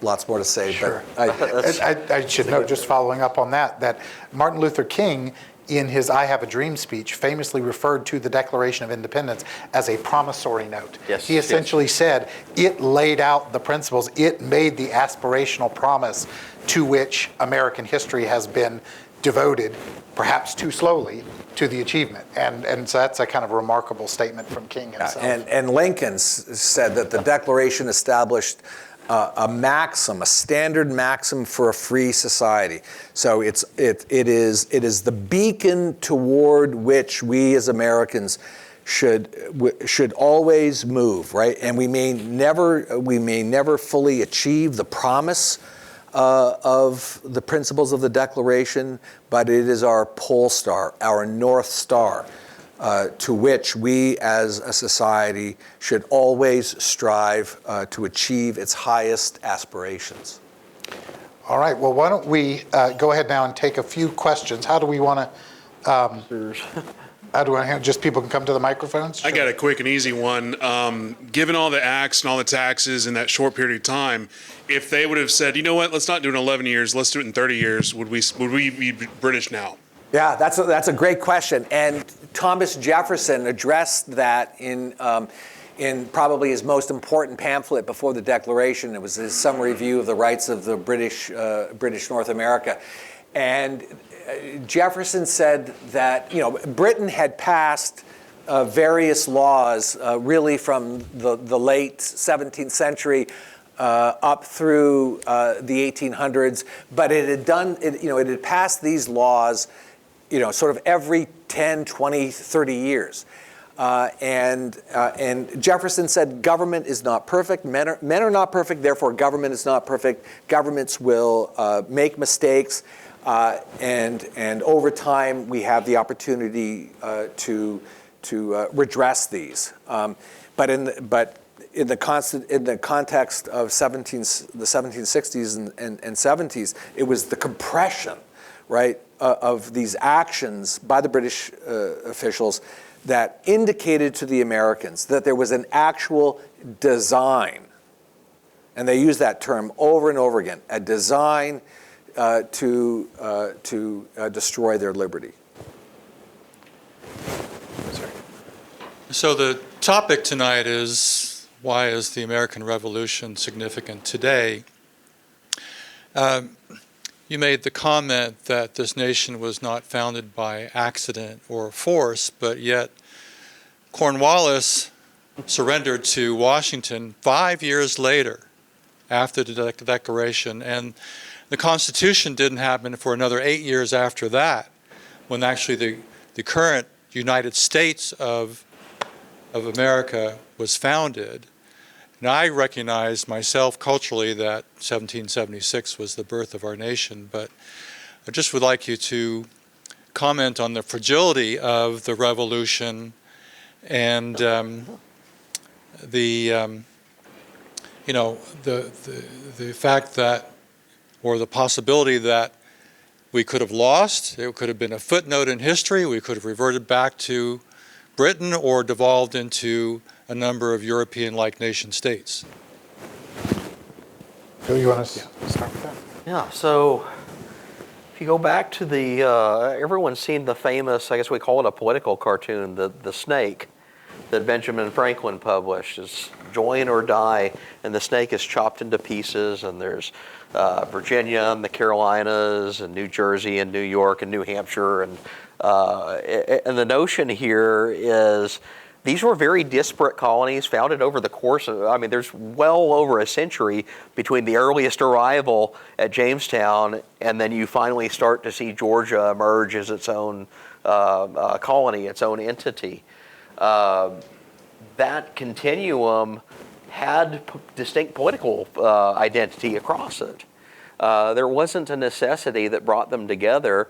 lots more to say, Sure. but I should note, just following up on that Martin Luther King, in his I Have a Dream speech, famously referred to the Declaration of Independence as a promissory note. Yes, he essentially said it laid out the principles, it made the aspirational promise to which American history has been devoted, perhaps too slowly, to the achievement. And so that's a kind of remarkable statement from King himself. And Lincoln said that the Declaration established a standard maxim for a free society. So it is the beacon toward which we as Americans should always move, right? And we may never fully achieve the promise of the principles of the Declaration, but it is our pole star, our North Star, to which we as a society should always strive to achieve its highest aspirations. All right, well, why don't we go ahead now and take a few questions. How do we want to, just people can come to the microphones? I got a quick and easy one. Given all the acts and all the taxes in that short period of time, if they would have said, you know what, let's not do it in 11 years, let's do it in 30 years, would we be British now? Yeah, that's a great question. And Thomas Jefferson addressed that in probably his most important pamphlet before the Declaration. It was his summary view of the rights of the British North America. And Jefferson said that Britain had passed various laws really from the late 17th century up through the 1800s, but it had passed these laws sort of every 10, 20, 30 years. And Jefferson said government is not perfect, men are not perfect, therefore government is not perfect. Governments will make mistakes, and over time we have the opportunity to redress these. But in the context of the 1760s and 70s, it was the compression, right, of these actions by the British officials that indicated to the Americans that there was an actual design, and they use that term over and over again, a design to destroy their liberty. Sorry. So the topic tonight is, why is the American Revolution significant today? You made the comment that this nation was not founded by accident or force, but yet Cornwallis surrendered to Washington 5 years later after the Declaration, and the Constitution didn't happen for another 8 years after that, when actually the current United States of America was founded. And I recognize myself culturally that 1776 was the birth of our nation, but I just would like you to comment on the fragility of the revolution and the fact that, or the possibility that we could have lost. It could have been a footnote in history. We could have reverted back to Britain or devolved into a number of European-like nation states. Phil, you want to start with that? Yeah, so if you go back to the, everyone's seen the famous, I guess we call it a political cartoon, the snake that Benjamin Franklin published. It's join or die, and the snake is chopped into pieces, and there's Virginia and the Carolinas and New Jersey and New York and New Hampshire, and the notion here is these were very disparate colonies founded over the course of, I mean, there's well over a century between the earliest arrival at Jamestown and then you finally start to see Georgia emerge as its own colony, its own entity. That continuum had distinct political identity across it. There wasn't a necessity that brought them together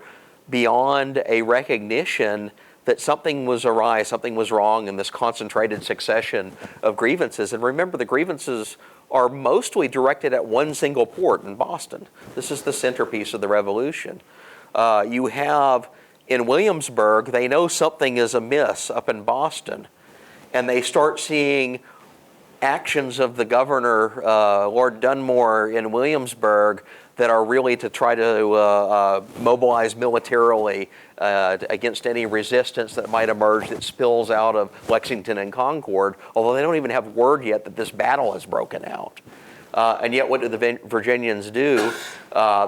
beyond a recognition that something was awry, something was wrong in this concentrated succession of grievances. And remember, the grievances are mostly directed at one single port in Boston. This is the centerpiece of the Revolution. You have in Williamsburg, they know something is amiss up in Boston, and they start seeing actions of the governor, Lord Dunmore in Williamsburg, that are really to try to mobilize militarily against any resistance that might emerge that spills out of Lexington and Concord, although they don't even have word yet that this battle has broken out. And yet what do the Virginians do?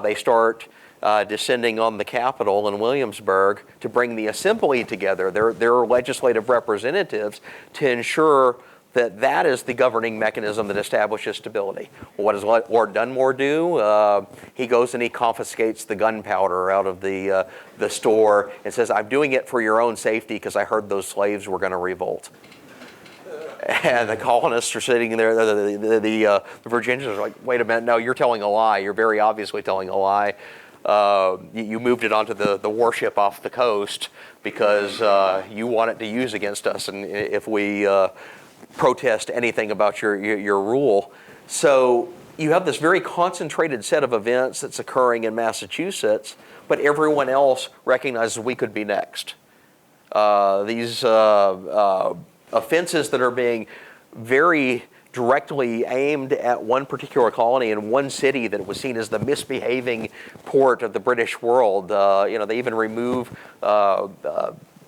They start descending on the Capitol in Williamsburg to bring the assembly together, their legislative representatives, to ensure that that is the governing mechanism that establishes stability. Well, what does Lord Dunmore do? He goes and he confiscates the gunpowder out of the store and says, I'm doing it for your own safety because I heard those slaves were going to revolt. And the colonists are sitting there, the Virginians are like, wait a minute, no, you're telling a lie. You're very obviously telling a lie. You moved it onto the warship off the coast because you want it to use against us, and if we protest anything about your rule. So you have this very concentrated set of events that's occurring in Massachusetts, but everyone else recognizes we could be next. These offenses that are being very directly aimed at one particular colony in one city that was seen as the misbehaving port of the British world. They even remove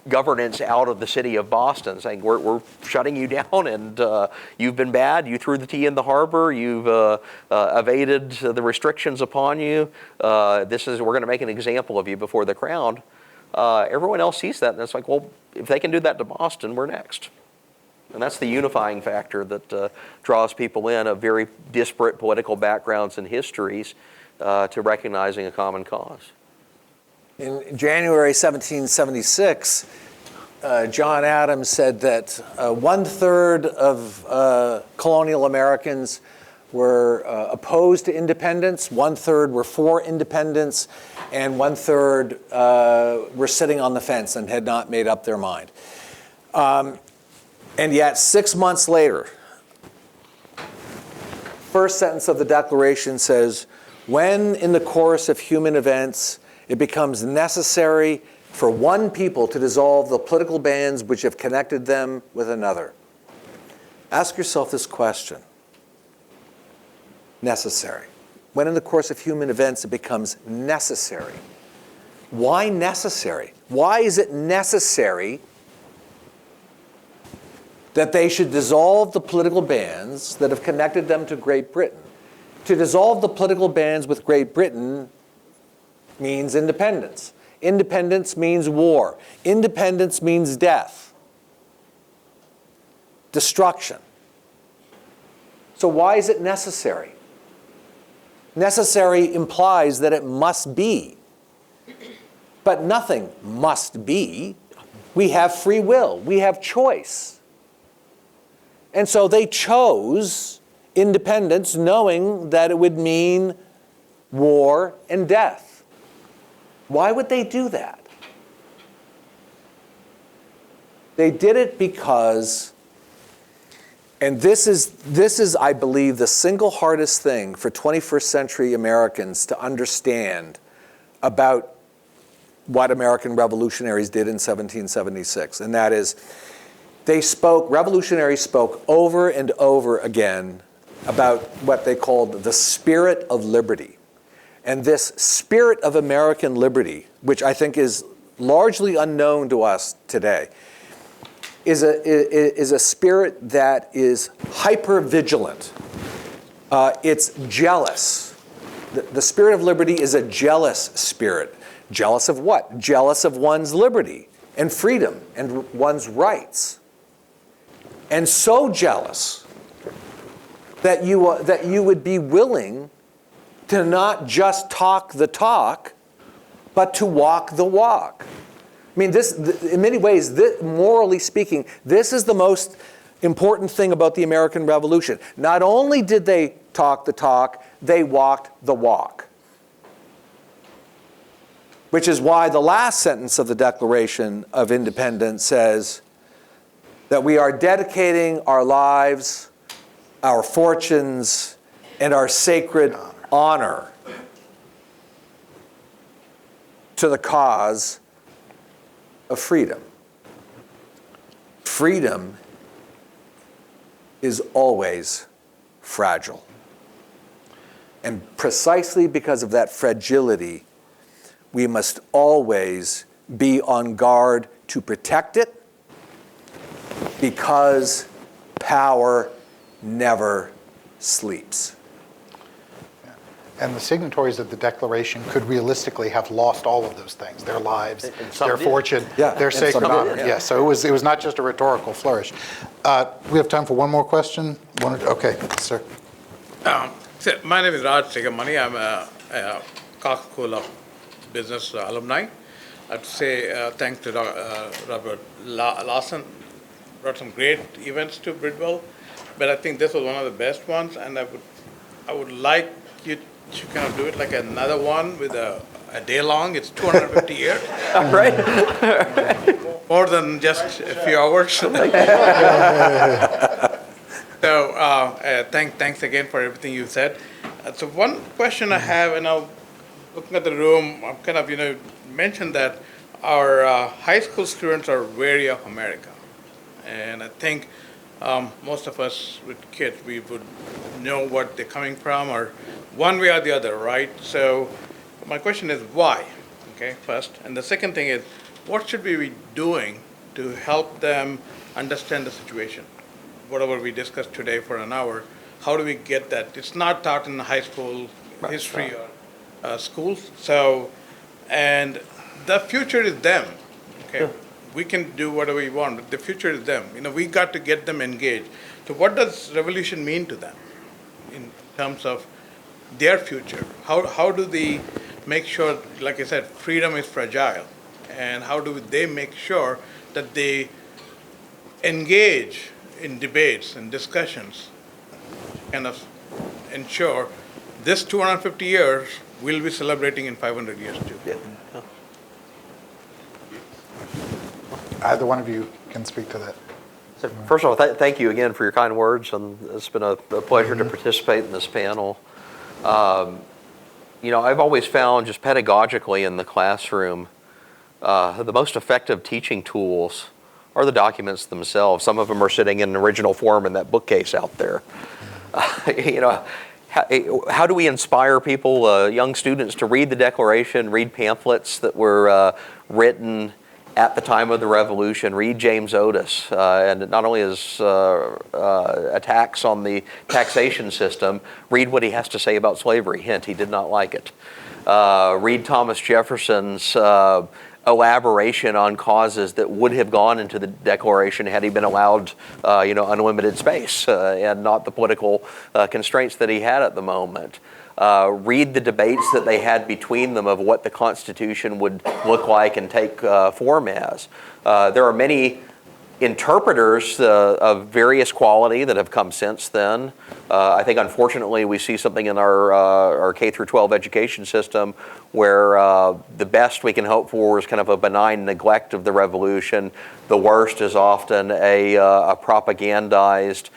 governance out of the city of Boston, saying we're shutting you down, and you've been bad. You threw the tea in the harbor. You've evaded the restrictions upon you. We're going to make an example of you before the crowd. Everyone else sees that, and it's like, well, if they can do that to Boston, we're next. And that's the unifying factor that draws people in of very disparate political backgrounds and histories to recognizing a common cause. In January 1776, John Adams said that 1/3 of colonial Americans were opposed to independence, 1/3 were for independence, and 1/3 were sitting on the fence and had not made up their mind. And yet, 6 months later, first sentence of the Declaration says, when in the course of human events it becomes necessary for one people to dissolve the political bands which have connected them with another. Ask yourself this question. Necessary. When in the course of human events it becomes necessary. Why necessary? Why is it necessary that they should dissolve the political bands that have connected them to Great Britain? To dissolve the political bands with Great Britain means independence. Independence means war. Independence means death. Destruction. So why is it necessary? Necessary implies that it must be. But nothing must be. We have free will. We have choice. And so they chose independence knowing that it would mean war and death. Why would they do that? They did it because, and this is, I believe, the single hardest thing for 21st century Americans to understand about what American revolutionaries did in 1776, and that is, revolutionaries spoke over and over again about what they called the spirit of liberty. And this spirit of American liberty, which I think is largely unknown to us today, is a spirit that is hyper-vigilant. It's jealous. The spirit of liberty is a jealous spirit. Jealous of what? Jealous of one's liberty and freedom and one's rights. and so jealous that you would be willing to not just talk the talk, but to walk the walk. I mean, in many ways, morally speaking, this is the most important thing about the American Revolution. Not only did they talk the talk, they walked the walk. Which is why the last sentence of the Declaration of Independence says that we are dedicating our lives, our fortunes, and our sacred honor to the cause of freedom. Freedom is always fragile. And precisely because of that fragility, we must always be on guard to protect it, because power never sleeps. And the signatories of the Declaration could realistically have lost all of those things, their lives, some their did. fortune, Yeah, their and some sacred did, honor. yeah. Yeah, so it was not just a rhetorical flourish. We have time for one more question? Okay, sir. So my name is Raj Segamani. I'm a Cox School of Business alumni. I'd say thanks to Robert Lawson. Brought some great events to Bridwell, but I think this was one of the best ones, and I would like you to kind of do it like another one with a day long. It's 250 years. Right? More than just a few hours. So thanks again for everything you said. So one question I have, and I'm looking at the room, I'm kind of, mentioned that our high school students are wary of America. And I think most of us with kids, we would know what they're coming from, or one way or the other, right? So my question is why, okay, first. And the second thing is, what should we be doing to help them understand the situation? Whatever we discussed today for an hour, how do we get that? It's not taught in high school history or schools. So, and the future is them, okay? We can do whatever we want, but the future is them. We got to get them engaged. So what does revolution mean to them in terms of their future? How do they make sure, like I said, freedom is fragile, and how do they make sure that they engage in debates and discussions, kind of ensure this 250 years we'll be celebrating in 500 years too. Yeah. Either one of you can speak to that. So first of all, thank you again for your kind words, and it's been a pleasure to participate in this panel. I've always found, just pedagogically in the classroom, the most effective teaching tools are the documents themselves. Some of them are sitting in original form in that bookcase out there. How do we inspire people, young students, to read the Declaration, read pamphlets that were written at the time of the Revolution, read James Otis, and not only his attacks on the taxation system, read what he has to say about slavery. Hint, he did not like it. Read Thomas Jefferson's elaboration on causes that would have gone into the Declaration had he been allowed, unlimited space and not the political constraints that he had at the moment. Read the debates that they had between them of what the Constitution would look like and take form as. There are many interpreters of various quality that have come since then. I think, unfortunately, we see something in our K through 12 education system where the best we can hope for is kind of a benign neglect of the Revolution. The worst is often a propagandized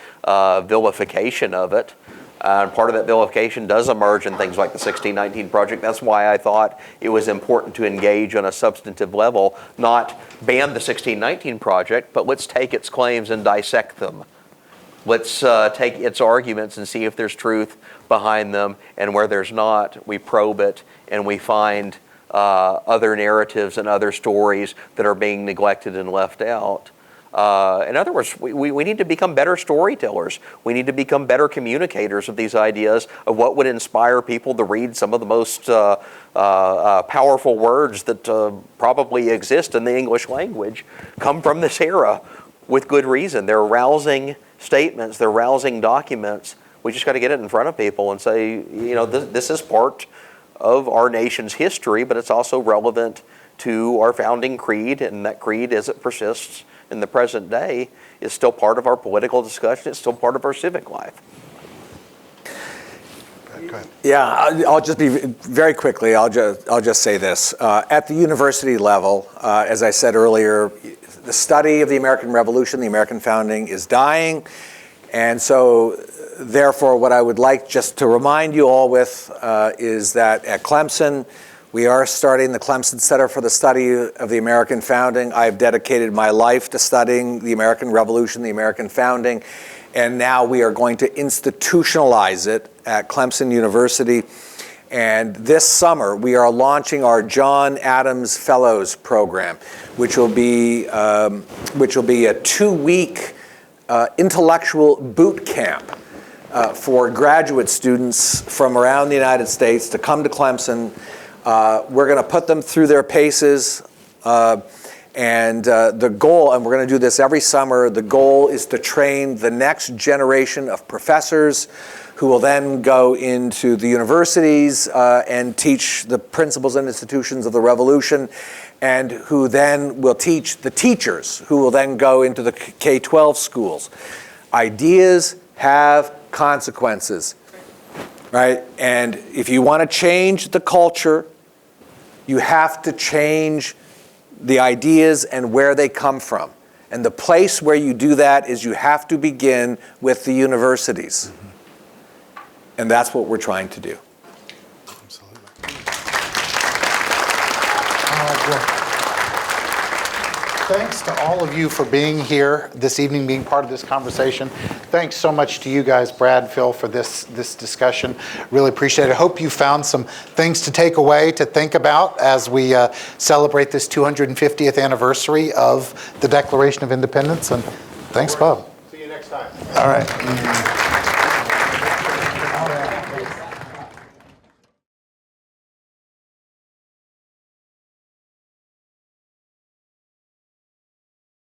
vilification of it. And part of that vilification does emerge in things like the 1619 Project. That's why I thought it was important to engage on a substantive level, not ban the 1619 Project, but let's take its claims and dissect them. Let's take its arguments and see if there's truth behind them, and where there's not, we probe it and we find other narratives and other stories that are being neglected and left out. In other words, we need to become better storytellers. We need to become better communicators of these ideas of what would inspire people to read some of the most powerful words that probably exist in the English language come from this era. with good reason. They're rousing statements, they're rousing documents. We just got to get it in front of people and say, this is part of our nation's history, but it's also relevant to our founding creed, and that creed, as it persists in the present day, is still part of our political discussion. It's still part of our civic life. Go ahead. Yeah, I'll just be very quickly. I'll just say this: at the university level, as I said earlier, the study of the American Revolution, the American founding, is dying, and so therefore, what I would like just to remind you all with is that at Clemson, we are starting the Clemson Center for the Study of the American Founding. I've dedicated my life to studying the American Revolution, the American founding, and now we are going to institutionalize it at Clemson University. And this summer, we are launching our John Adams Fellows Program, which will be a 2-week intellectual boot camp for graduate students from around the United States to come to Clemson. We're going to put them through their paces, and the goal, and we're going to do this every summer, the goal is to train the next generation of professors who will then go into the universities and teach the principles and institutions of the Revolution, and who then will teach the teachers who will then go into the K-12 schools. Ideas have consequences, right? And if you want to change the culture, you have to change the ideas and where they come from. And the place where you do that is you have to begin with the universities. And that's what we're trying to do. Absolutely. Thanks to all of you for being here this evening, being part of this conversation. Thanks so much to you guys, Brad, Phil, for this discussion. Really appreciate it. I hope you found some things to take away, to think about as we celebrate this 250th anniversary of the Declaration of Independence. And thanks, Bob. See you next time. All right.